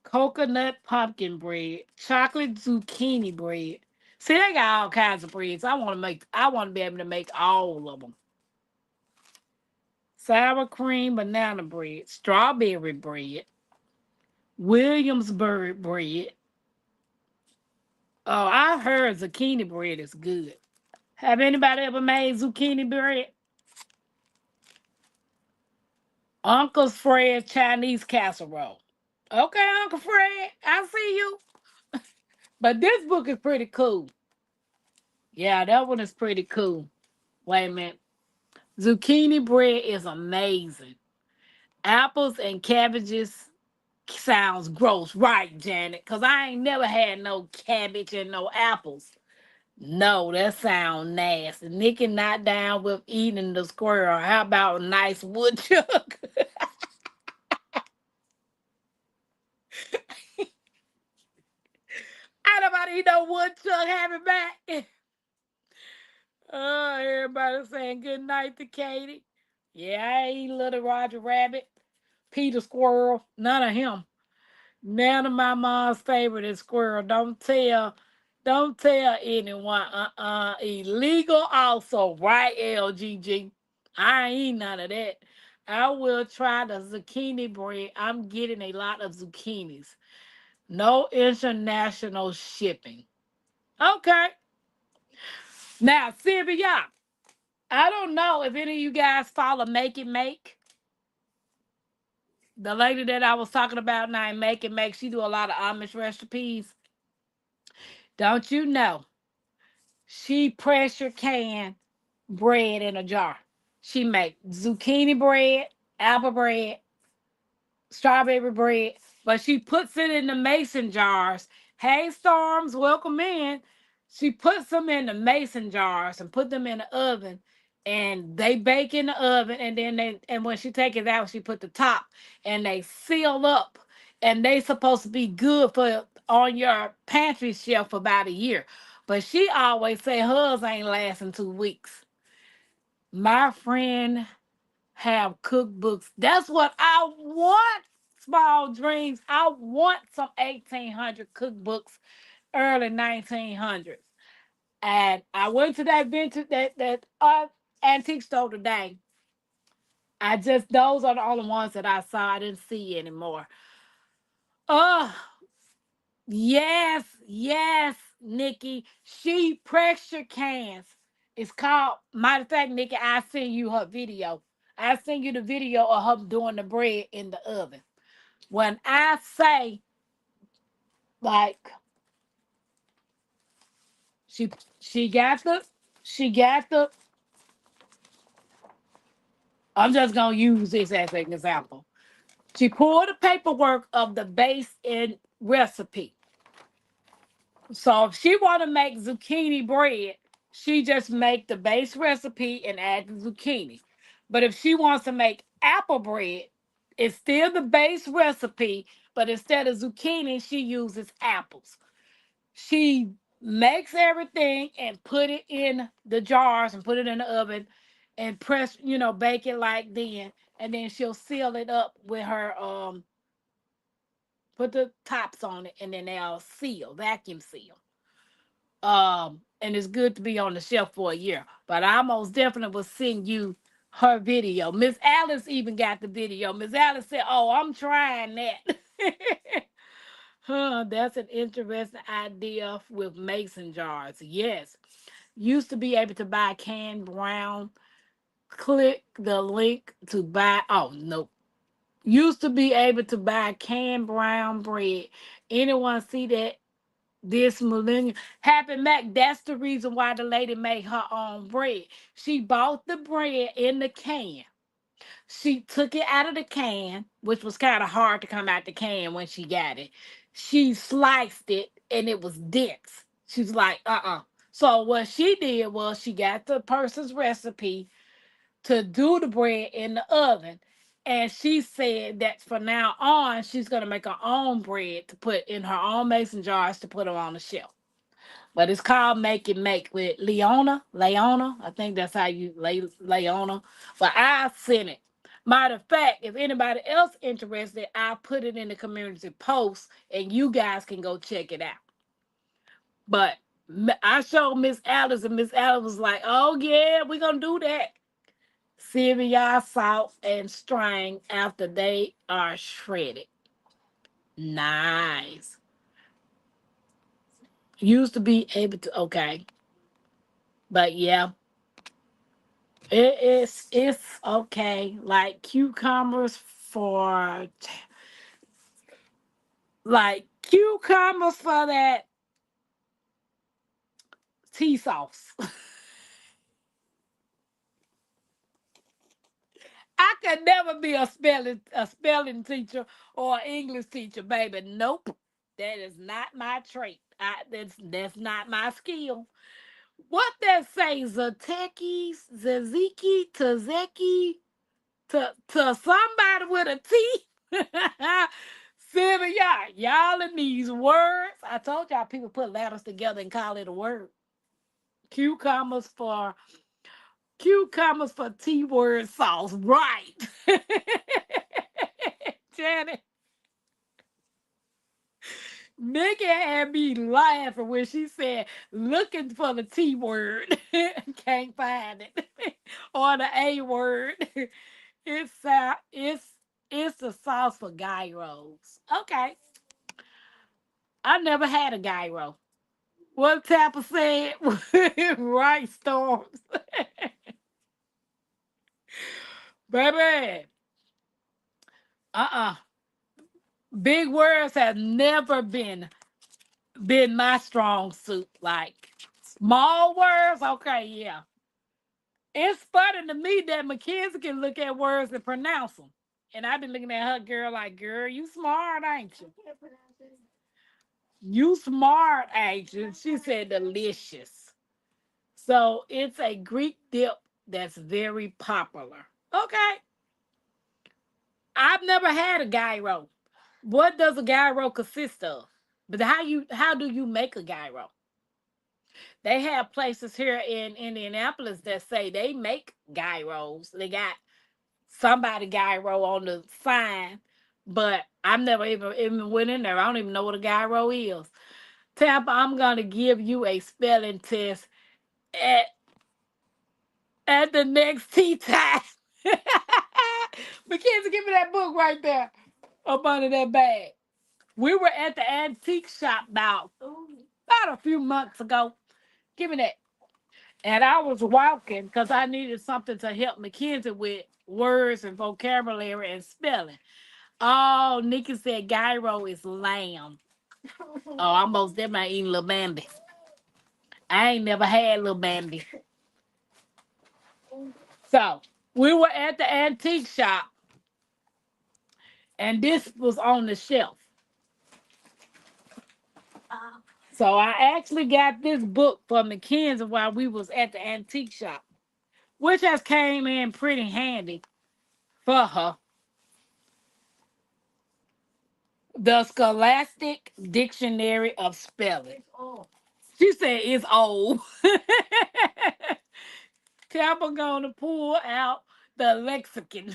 Coconut pumpkin bread, chocolate zucchini bread. See, they got all kinds of breads. I want to be able to make all of them. Sour cream banana bread, strawberry bread, Williamsburg bread. Oh, I heard zucchini bread is good. Have anybody ever made zucchini bread? Uncle Fred Chinese casserole. Okay, Uncle Fred, I see you. But this book is pretty cool. Yeah, that one is pretty cool. Wait a minute. Zucchini bread is amazing. Apples and cabbages sounds gross, right, Janet? Because I ain't never had no cabbage and no apples. No, that sound nasty. Nikki not down with eating the squirrel. How about a nice woodchuck? I don't about to eat no woodchuck. Have it back. Oh, everybody saying good night to Katie. Yeah, I ain't little Roger Rabbit, Peter Squirrel, none of him. None of my mom's favorite is squirrel. Don't tell anyone. Illegal also, right, LGG? I ain't eat none of that. I will try the zucchini bread. I'm getting a lot of zucchinis. No international shipping. Okay. Now, Sylvia, I don't know if any of you guys follow Make It Make. The lady that I was talking about named Make It Make, she do a lot of Amish recipes. Don't you know? She pressure can bread in a jar. She make zucchini bread, apple bread, strawberry bread, but she puts it in the mason jars. Hey, Storms, welcome in. She puts them in the mason jars and put them in the oven, and they bake in the oven. And then when she take it out, she put the top, and they seal up, and they supposed to be good for on your pantry shelf for about a year. But she always say hers ain't lasting 2 weeks. My friend have cookbooks. That's what I want. Small dreams. I want some 1800 cookbooks, early 1900s. And I went to that vintage that antique store today. I just those are the only ones that I saw. I didn't see anymore. Oh, yes, yes, Nikki. She pressure cans. It's called, matter of fact, Nikki, I send you her video. I send you the video of her doing the bread in the oven. When I say, like, she she got the she got the I'm just gonna use this as an example. She pulled the paperwork of the base in recipe. So if she want to make zucchini bread, she just make the base recipe and add the zucchini. But if she wants to make apple bread, it's still the base recipe, but instead of zucchini, she uses apples. She makes everything and put it in the jars and put it in the oven and press, bake it like then. And then she'll seal it up with her put the tops on it and then they'll seal, vacuum seal. And it's good to be on the shelf for a year. But I most definitely will send you her video. Miss Alice even got the video. Miss Alice said, "Oh, I'm trying that." Huh, that's an interesting idea with mason jars. Yes. Used to be able to buy canned brown. Click the link to buy. Oh, no. Used to be able to buy canned brown bread. Anyone see that this millennium? Happy Mac, that's the reason why the lady made her own bread. She bought the bread in the can. She took it out of the can, which was kind of hard to come out the can when she got it. She sliced it and it was dense. She was like, So what she did was she got the person's recipe to do the bread in the oven. And she said that from now on, she's going to make her own bread to put in her own mason jars to put them on the shelf. But it's called Make It Make with Leona. I think that's how you Leona. But I sent it. Matter of fact, if anybody else interested, I'll put it in the community post and you guys can go check it out. But I showed Miss Alice and Miss Alice was like, "Oh yeah, we're gonna do that." Cereal, salt, and string after they are shredded. Nice. Used to be able to, okay. But yeah, it's okay. Like cucumbers for that tea sauce. I could never be a spelling teacher or an English teacher, baby. Nope. That is not my trait. That's not my skill. What that say? Zateki, Zaziki, Tazeki, to somebody with a T. Sylvia, y'all in these words. I told y'all people put letters together and call it a word. Cucumbers for T word sauce. Right. Janet, Nikki had me laughing when she said looking for the T word. Can't find it. Or the A word. It's the sauce for gyros. Okay, I never had a gyro. What Tapper said? Right, storms, baby. Uh. Big words have never been my strong suit. Like small words, okay, yeah. It's funny to me that Mackenzie can look at words and pronounce them. And I've been looking at her girl like, girl, you smart, ain't you? You smart, ain't you? She said delicious. So it's a Greek dip that's very popular. Okay. I've never had a gyro. What does a gyro consist of? But how do you make a gyro? They have places here in Indianapolis that say they make gyros. They got somebody gyro on the sign, but I've never even went in there. I don't even know what a gyro is. Tampa, I'm gonna give you a spelling test at the next tea time. Mackenzie, give me that book right there up under that bag. We were at the antique shop about a few months ago. Give me that. And I was walking because I needed something to help Mackenzie with words and vocabulary and spelling. Oh, Nikki said gyro is lamb. Oh, almost them I eating little Bambi. I ain't never had little Bambi. So we were at the antique shop and this was on the shelf. So I actually got this book for Mackenzie while we was at the antique shop, which has came in pretty handy for her. The Scholastic Dictionary of Spelling. She said it's old. Tampa gonna pull out the lexicon.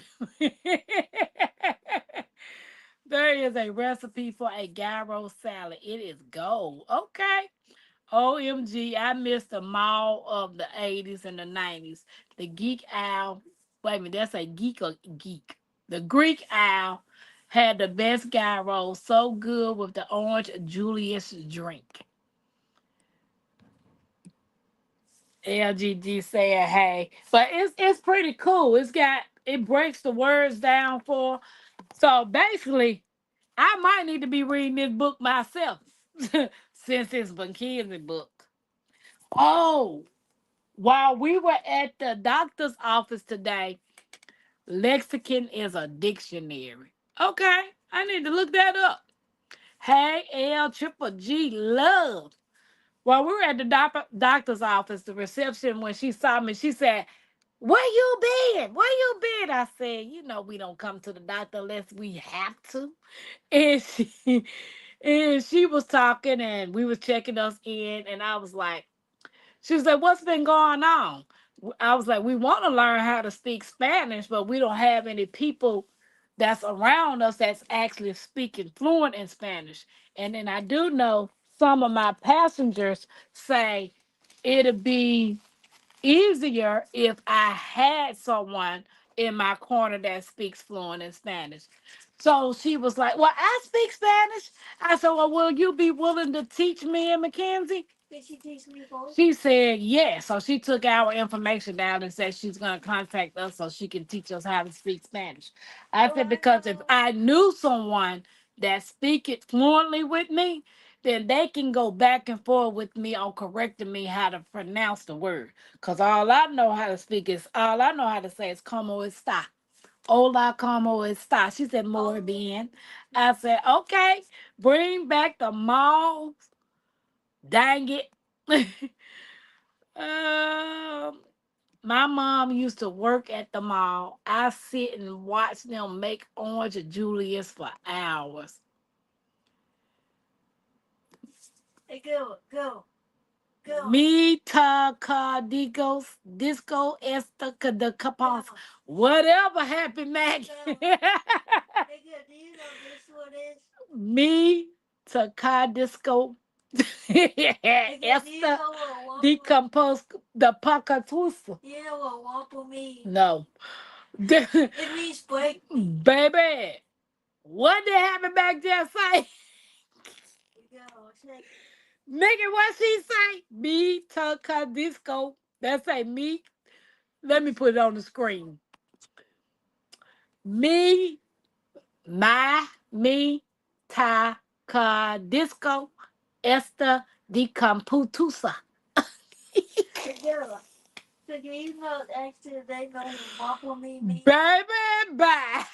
There is a recipe for a gyro salad. It is gold. Okay. OMG, I missed the mall of the 80s and the 90s. The Geek Owl, wait a minute, that's a geek or geek. The Greek Owl had the best gyro, so good with the orange Julius drink. LGG saying hey. But it's pretty cool. It breaks the words down for. So basically, I might need to be reading this book myself since it's McKinsey book. Oh, while we were at the doctor's office today, lexicon is a dictionary. Okay, I need to look that up. Hey, L triple G love. While we were at the doctor's office, the reception, when she saw me, she said, where you been? Where you been? I said, you know, we don't come to the doctor unless we have to. And she was talking and we was checking us in, and I was like, she was like, what's been going on? I was like, we want to learn how to speak Spanish, but we don't have any people that's around us that's actually speaking fluent in Spanish. And then I do know some of my passengers say it'd be easier if I had someone in my corner that speaks fluent in Spanish. So she was like, well, I speak Spanish. I said, well, will you be willing to teach me and Mackenzie? Did she teach me both? She said yes. So she took our information down and said she's going to contact us so she can teach us how to speak Spanish. I said, because if I knew someone that speak it fluently with me, then they can go back and forth with me on correcting me how to pronounce the word. Cause all I know how to say is como está. Hola, como está. She said more bien. I said, okay, bring back the mall. Dang it. um, my mom used to work at the mall. I sit and watch them make orange Julius for hours. Hey, go. Mita Cardigos, Disco Esta the Capons. Whatever happened, Maggie. Hey, do you know this one is? Me to Cardisco. Esta decompose the Pacatusa. You know what waffle means? No. It means break. Baby, what did happen back there say? Nigga, what she say? Me, Tucker, disco. That say me. Let me put it on the screen. Me, me, ta, ka, disco, esta, di computusa. So you know, actually, they know walk on me. Baby, bye.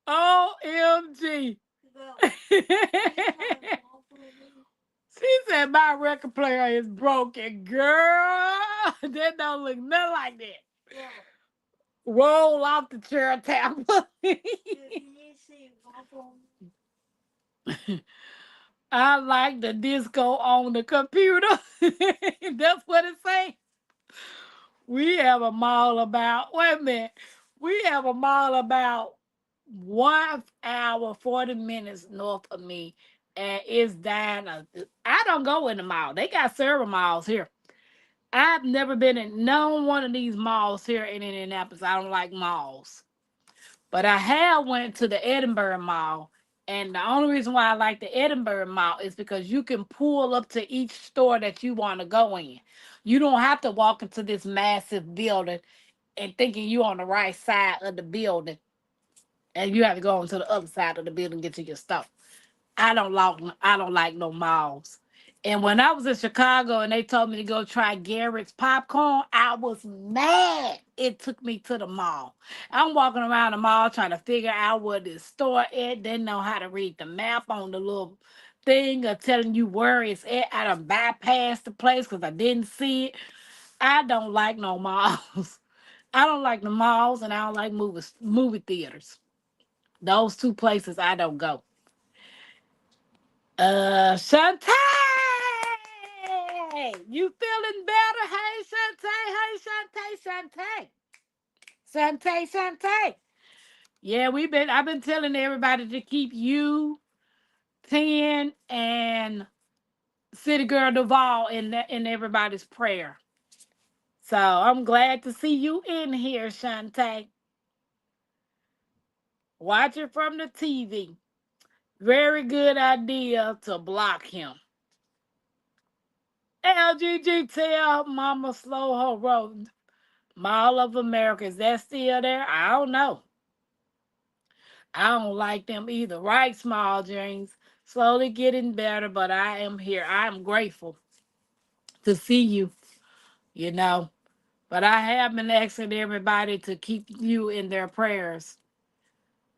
OMG. She said my record player is broken, girl. That don't look nothing like that. Yeah. Roll off the chair table. I like the disco on the computer. That's what it say. We have a mall about, wait a minute. We have a mall about 1 hour, 40 minutes north of me. And it's down. I don't go in the mall. They got several malls here. I've never been in no one of these malls here in Indianapolis. I don't like malls. But I have went to the Edinburgh Mall. And the only reason why I like the Edinburgh Mall is because you can pull up to each store that you want to go in. You don't have to walk into this massive building and thinking you on the right side of the building and you have to go on to the other side of the building to get to your stuff. I don't like no malls. And when I was in Chicago and they told me to go try Garrett's popcorn, I was mad. It took me to the mall. I'm walking around the mall trying to figure out where this store at. Didn't know how to read the map on the little thing or telling you where it's at. I done bypassed the place because I didn't see it. I don't like no malls. I don't like the malls and I don't like movie theaters. Those two places I don't go. Shantae! You feeling better? Hey, Shantae. Hey, Shantae. Shantae. Yeah, I've been telling everybody to keep you, 10, and City Girl Duval in everybody's prayer. So I'm glad to see you in here, Shantae. Watch it from the TV. Very good idea to block him. LGG tell Mama slow her roll. Mall of America, is that still there? I don't know. I don't like them either. Right, small dreams. Slowly getting better, but I am here. I am grateful to see you, you know. But I have been asking everybody to keep you in their prayers.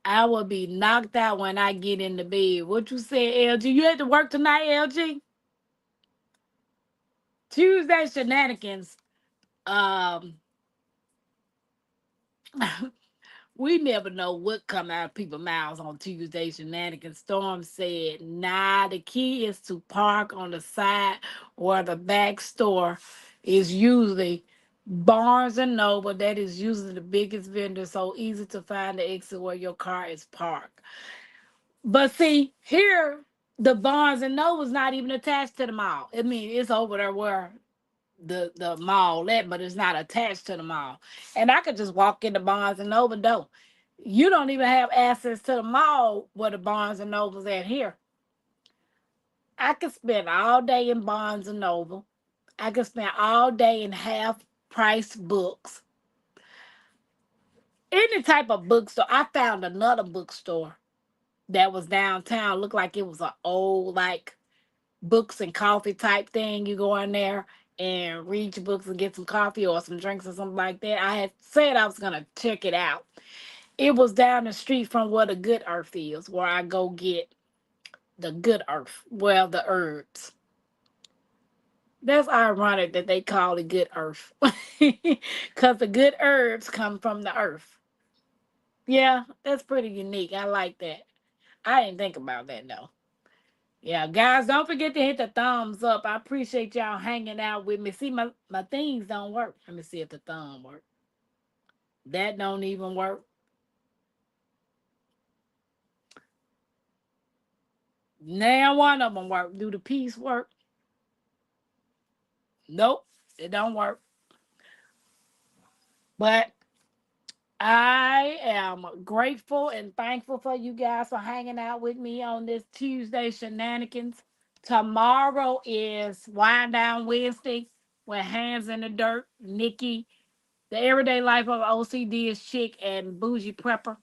I will be knocked out when I get in the bed. What you say, LG? You had to work tonight, LG? Tuesday shenanigans. Um, we never know what come out of people's mouths on Tuesday shenanigans. Storm said, nah, the key is to park on the side or the back store is usually Barnes and Noble. That is usually the biggest vendor, so easy to find the exit where your car is parked. But see, here, the Barnes and Noble's not even attached to the mall. I mean, it's over there where the mall at, but it's not attached to the mall. And I could just walk into Barnes and Noble though. You don't even have access to the mall where the Barnes and Noble's at here. I could spend all day in Barnes and Noble. I could spend all day in half price books. Any type of bookstore. I found another bookstore that was downtown. Looked like it was an old like books and coffee type thing. You go in there and read your books and get some coffee or some drinks or something like that. I had said I was gonna check it out. It was down the street from where the Good Earth is, where I go get the Good Earth. Well, the herbs. That's ironic that they call it Good Earth. Because the good herbs come from the earth. Yeah, that's pretty unique. I like that. I didn't think about that though. Yeah, guys, don't forget to hit the thumbs up. I appreciate y'all hanging out with me. See, my things don't work. Let me see if the thumb work. That don't even work. Now one of them work. Do the piece work? Nope, it don't work. But I am grateful and thankful for you guys for hanging out with me on this Tuesday shenanigans. Tomorrow is Wind Down Wednesday with Hands in the Dirt, Nikki, The Everyday Life of OCD is Chick, and Bougie Prepper.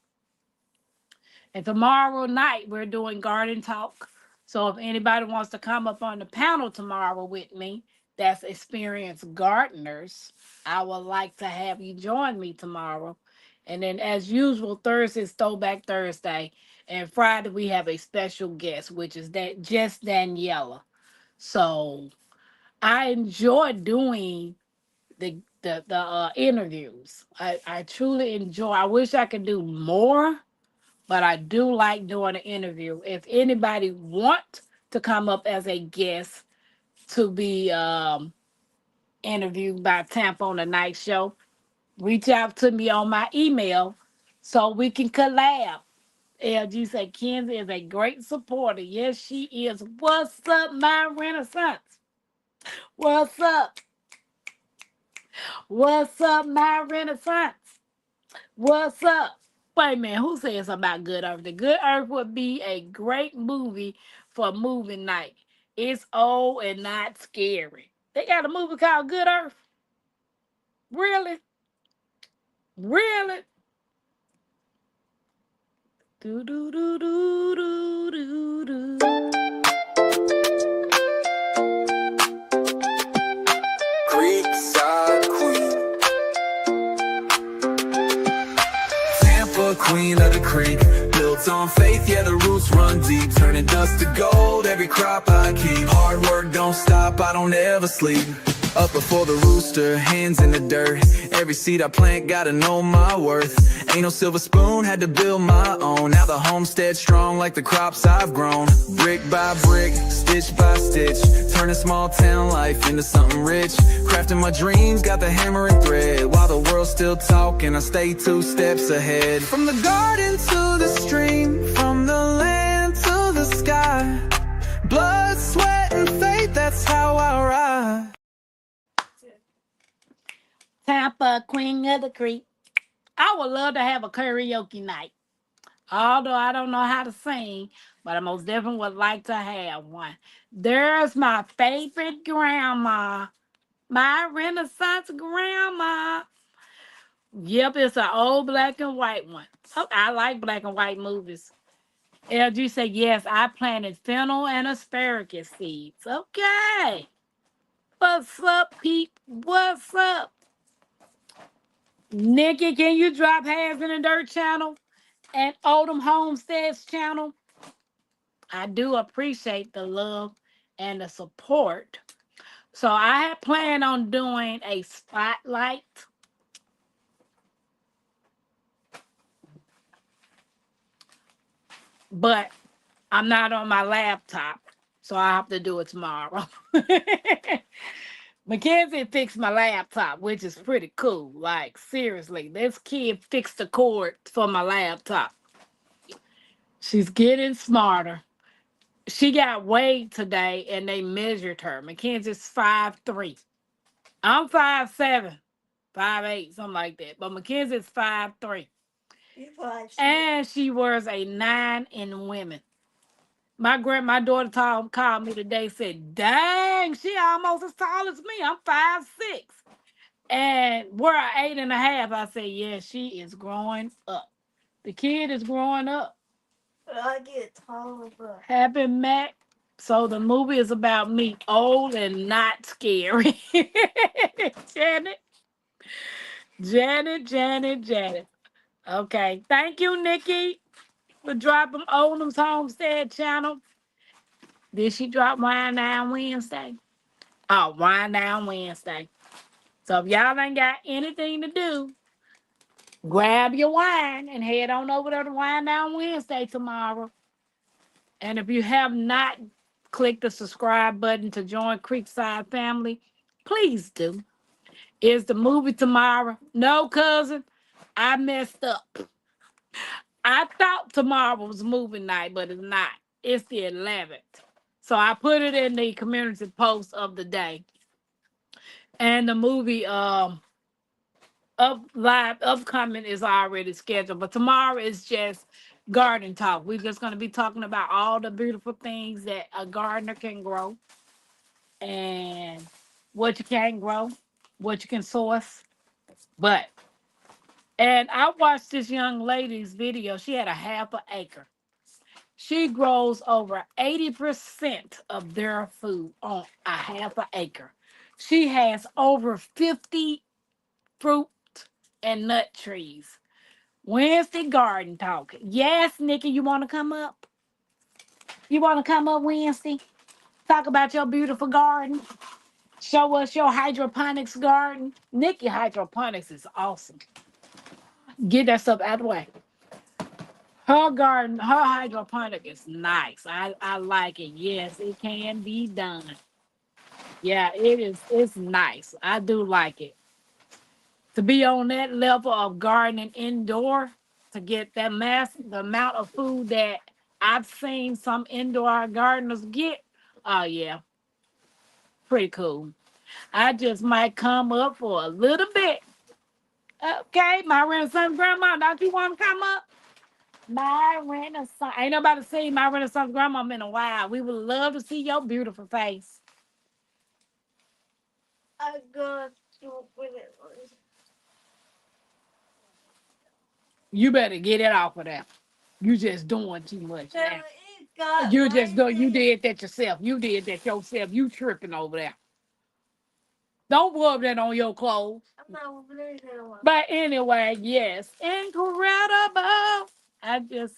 And tomorrow night, we're doing garden talk. So if anybody wants to come up on the panel tomorrow with me, that's experienced gardeners, I would like to have you join me tomorrow. And then, as usual, Thursday is Throwback Thursday. And Friday, we have a special guest, which is that just Daniela. So I enjoy doing the interviews. I truly enjoy. I wish I could do more, but I do like doing an interview. If anybody want to come up as a guest to be interviewed by Tampa on the night show, reach out to me on my email so we can collab. LG said Kenzie is a great supporter. Yes, she is. What's up, my Renaissance? What's up? What's up, my Renaissance? What's up? Wait a minute, who said something about Good Earth? The Good Earth would be a great movie for movie night. It's old and not scary. They got a movie called Good Earth? Really? Really? Do do do do do do do. Creekside Queen, Tampa, queen of the creek. Built on faith, yeah, the roots run deep. Turning dust to gold, every crop I keep. Hard work don't stop, I don't ever sleep. Up before the rooster, hands in the dirt. Every seed I plant, gotta know my worth. Ain't no silver spoon, had to build my own. Now the homestead strong like the crops I've grown. Brick by brick, stitch by stitch, turning small town life into something rich. Crafting my dreams, got the hammer and thread. While the world's still talking, I stay 2 steps ahead. From the garden to the stream, from the land to the sky. Blood, sweat, and faith, that's how I ride. Tampa, Queen of the Creek. I would love to have a karaoke night. Although I don't know how to sing, but I most definitely would like to have one. There's my favorite grandma, my Renaissance grandma. Yep, it's an old black and white one. Oh, I like black and white movies. LG said, yes, I planted fennel and asparagus seeds. Okay. What's up, Pete? What's up? Nikki, can you drop Hands in the Dirt channel and Oldham Homesteads channel? I do appreciate the love and the support. So I had planned on doing a spotlight, but I'm not on my laptop, so I have to do it tomorrow. Mackenzie fixed my laptop, which is pretty cool. Like, seriously, this kid fixed the cord for my laptop. She's getting smarter. She got weighed today and they measured her. Mackenzie's 5'3". I'm 5'7", 5'8", something like that. But Mackenzie's 5'3". And she wears a 9 in women. My daughter called me today, said, dang, she almost as tall as me. I'm 5'6". And we're 8.5. I said, yeah, she is growing up. The kid is growing up. I get taller. Happy Mac. So the movie is about me, old and not scary. Janet, Janet. Okay. Thank you, Nikki, for dropping Oldham's Homestead channel. Did she drop Wine Down Wednesday? Oh, Wine Down Wednesday. So if y'all ain't got anything to do, grab your wine and head on over there to Wine Down Wednesday tomorrow. And if you have not clicked the subscribe button to join Creekside family, please do. Is the movie tomorrow? No, cousin, I messed up. I thought tomorrow was movie night, but it's not. It's the 11th. So I put it in the community post of the day. And the movie upcoming is already scheduled, but tomorrow is just garden talk. We're just going to be talking about all the beautiful things that a gardener can grow and what you can grow, what you can source. But and I watched this young lady's video. She had a half an acre. She grows over 80% of their food on a half an acre. She has over 50 fruit and nut trees. Wednesday garden talk. Yes, Nikki, you want to come up? You want to come up Wednesday? Talk about your beautiful garden. Show us your hydroponics garden. Nikki hydroponics is awesome. Get that stuff out of the way. Her garden, her hydroponic is nice. I like it. Yes, it can be done. Yeah, it is. It's nice. I do like it. To be on that level of gardening indoor, to get that the amount of food that I've seen some indoor gardeners get. Oh yeah, pretty cool. I just might come up for a little bit. Okay, my Renaissance grandma, don't you want to come up? My Renaissance. Ain't nobody seen my Renaissance grandma in a while. We would love to see your beautiful face. I got to put it. You better get it off of there. You just doing too much now. You just do. You did that yourself. You did that yourself. You tripping over there. Don't rub that on your clothes. I'm not rubbing it on. But anyway, yes, incredible. I just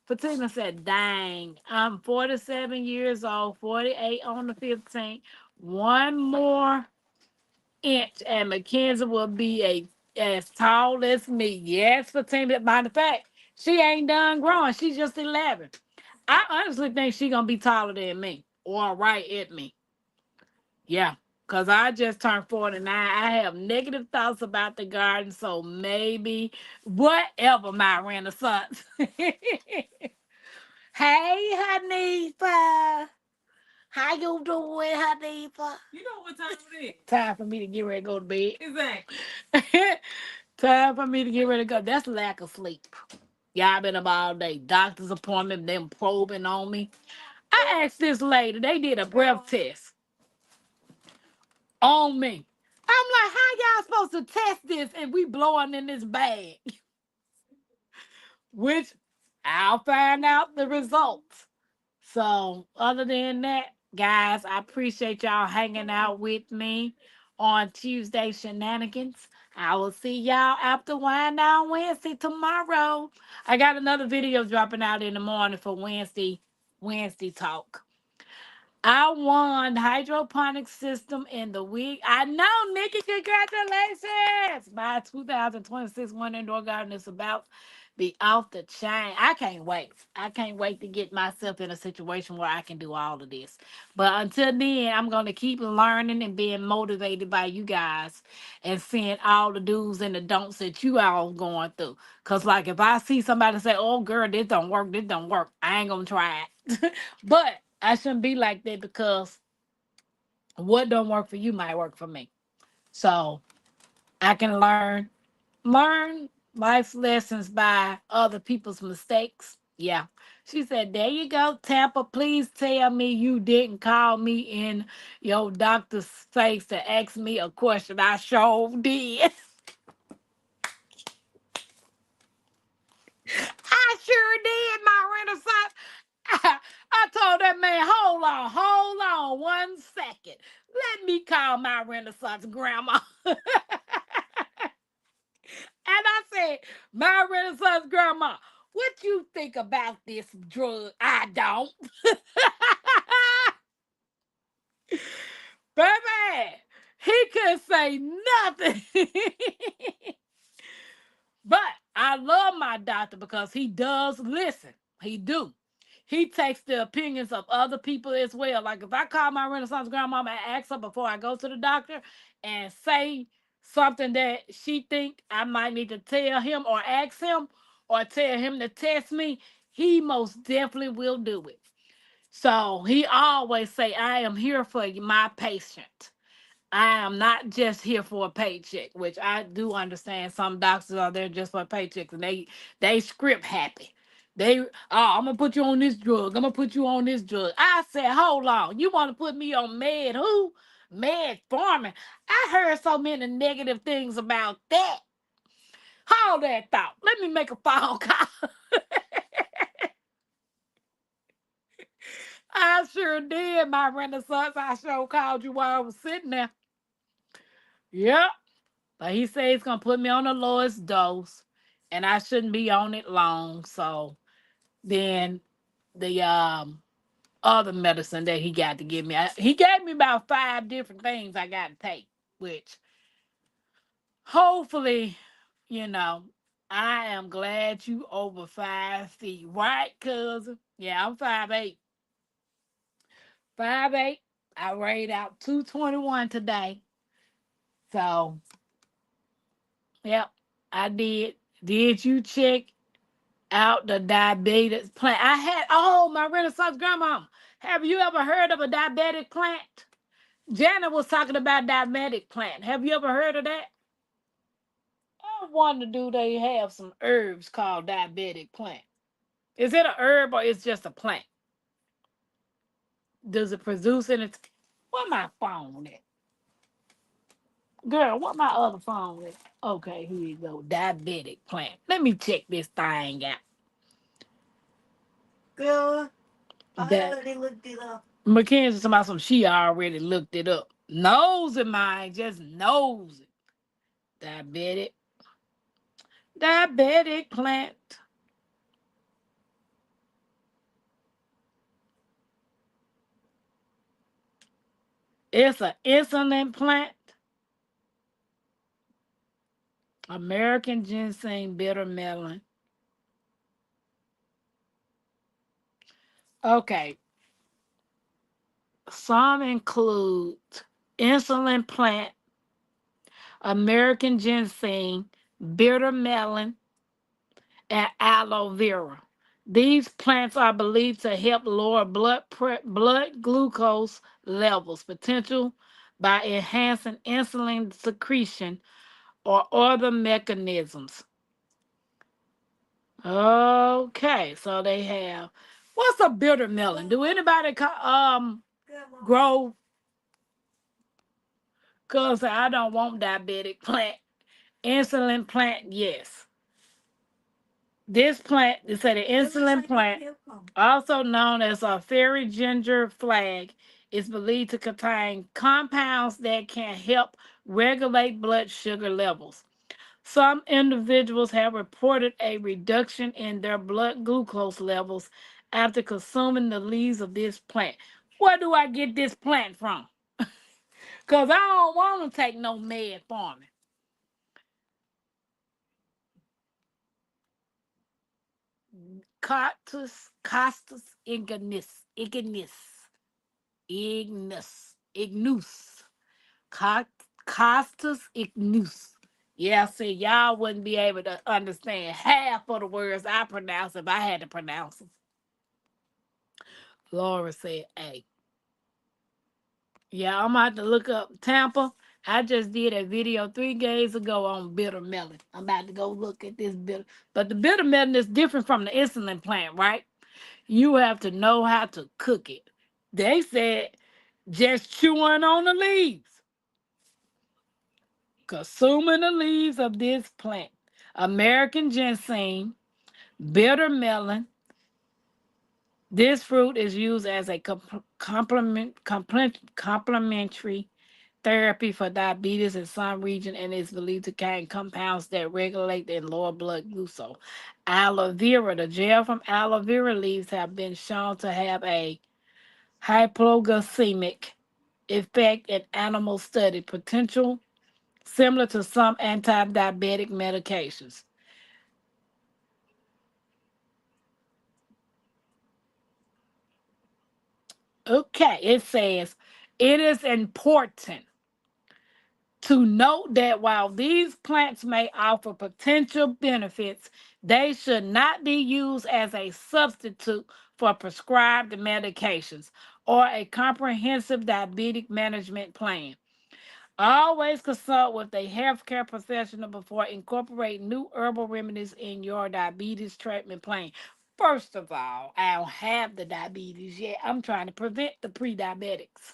Fatima said, dang, I'm 47 years old, 48 on the 15th. One more inch and Mackenzie will be as tall as me. Yes, Fatima. Matter of fact, she ain't done growing. She's just 11. I honestly think she's going to be taller than me or right at me. Yeah, because I just turned 49. I have negative thoughts about the garden, so maybe whatever my renaissance. Hey, Hanifa. How you doing, Hanifa? You know what time it is. Time for me to get ready to go to bed. Exactly. Time for me to get ready to go. That's lack of sleep. Y'all been up all day. Doctor's appointment, them probing on me. I asked this lady, they did a breath test on me. I'm like, how y'all supposed to test this and we blowing in this bag? Which I'll find out the results. So, other than that, guys, I appreciate y'all hanging out with me on Tuesday Shenanigans. I will see y'all after Wine Down Wednesday tomorrow. I got another video dropping out in the morning for Wednesday talk. I won the hydroponic system in the week. I know, Nikki, congratulations. My 2026 One Indoor Garden is about be off the chain. I can't wait. I can't wait to get myself in a situation where I can do all of this. But until then, I'm going to keep learning and being motivated by you guys and seeing all the do's and the don'ts that you all going through. Because, like, if I see somebody say, oh, girl, this don't work, I ain't going to try it. But I shouldn't be like that because what don't work for you might work for me. So I can learn life lessons by other people's mistakes. Yeah. She said, there you go, Tampa. Please tell me you didn't call me in your doctor's face to ask me a question. I sure did. I sure did, my renaissance. I told that man, hold on 1 second. Let me call my renaissance grandma. And I said, my renaissance grandma, what you think about this drug? I don't. Baby, he couldn't say nothing. But I love my doctor because he does listen. He do. He takes the opinions of other people as well. Like if I call my Renaissance grandmama and ask her before I go to the doctor and say something that she think I might need to tell him or ask him or tell him to test me, he most definitely will do it. So he always say, I am here for you, my patient. I am not just here for a paycheck, which I do understand some doctors are there just for a paycheck and they script happy. I'm gonna put you on this drug. I'm gonna put you on this drug. I said, hold on, you want to put me on med who? Med farming. I heard so many negative things about that. Hold that thought. Let me make a phone call. I sure did, my Renaissance. I sure called you while I was sitting there. Yep. But he said he's gonna put me on the lowest dose, and I shouldn't be on it long. So then the other medicine that he got to give me, he gave me about 5 different things I got to take, which hopefully, you know, I am glad you over 5 feet, right, cousin? Yeah, I'm 5'8". 5'8". I weighed out 221 today. So, yep, I did. Did you check out the diabetes plant? My Renaissance grandma. Have you ever heard of a diabetic plant? Janet was talking about diabetic plant. Have you ever heard of that? I wonder, do they have some herbs called diabetic plant? Is it a herb or it's just a plant? Does it produce any? What my phone at? Girl, what my other phone at? Okay, here you go. Diabetic plant. Let me check this thing out. Girl, That already looked it up. Mackenzie talking about some she already looked it up. Knows it, mine, just knows it. Diabetic. Diabetic plant. It's an insulin plant. American ginseng bitter melon. Okay. Some include insulin plant, American ginseng, bitter melon, and aloe vera. These plants are believed to help lower blood glucose levels, potential by enhancing insulin secretion or other mechanisms. Okay, so they have what's a bitter melon? Do anybody grow? Cause I don't want diabetic plant. Insulin plant, yes. This plant, they said the insulin plant, also known as a fairy ginger flag, is believed to contain compounds that can help regulate blood sugar levels. Some individuals have reported a reduction in their blood glucose levels after consuming the leaves of this plant. Where do I get this plant from? Because I don't want to take no med farming. Costus Ignus. Costus Ignus. Yeah, see, y'all wouldn't be able to understand half of the words I pronounce if I had to pronounce them. Laura said, hey. Yeah, I'm about to look up Tampa. I just did a video 3 days ago on bitter melon. I'm about to go look at this bitter. But the bitter melon is different from the insulin plant, right? You have to know how to cook it. They said just chewing on the leaves, consuming the leaves of this plant. American ginseng, bitter melon. This fruit is used as a complementary therapy for diabetes in some regions and is believed to contain compounds that regulate and lower blood glucose. Aloe vera, the gel from aloe vera leaves have been shown to have a hypoglycemic effect in animal study, potential similar to some anti-diabetic medications. Okay, it says it is important to note that while these plants may offer potential benefits, they should not be used as a substitute for prescribed medications or a comprehensive diabetic management plan. Always consult with a healthcare professional before incorporating new herbal remedies in your diabetes treatment plan. First of all, I don't have the diabetes yet. I'm trying to prevent the pre-diabetics.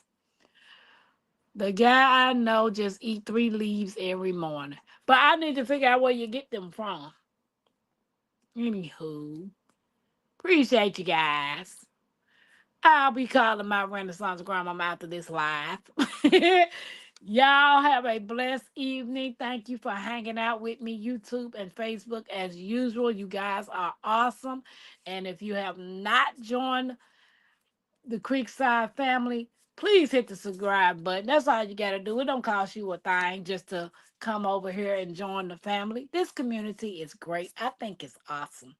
The guy I know just eat 3 leaves every morning. But I need to figure out where you get them from. Anywho, appreciate you guys. I'll be calling my Renaissance grandmama after this live. Y'all have a blessed evening. Thank you for hanging out with me, YouTube and Facebook. As usual, you guys are awesome. And if you have not joined the Creekside family, please hit the subscribe button. That's all you got to do. It don't cost you a thing just to come over here and join the family. This community is great. I think it's awesome.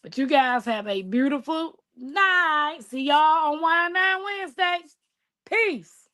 But you guys have a beautiful night. See y'all on Wine Night Wednesday. Peace.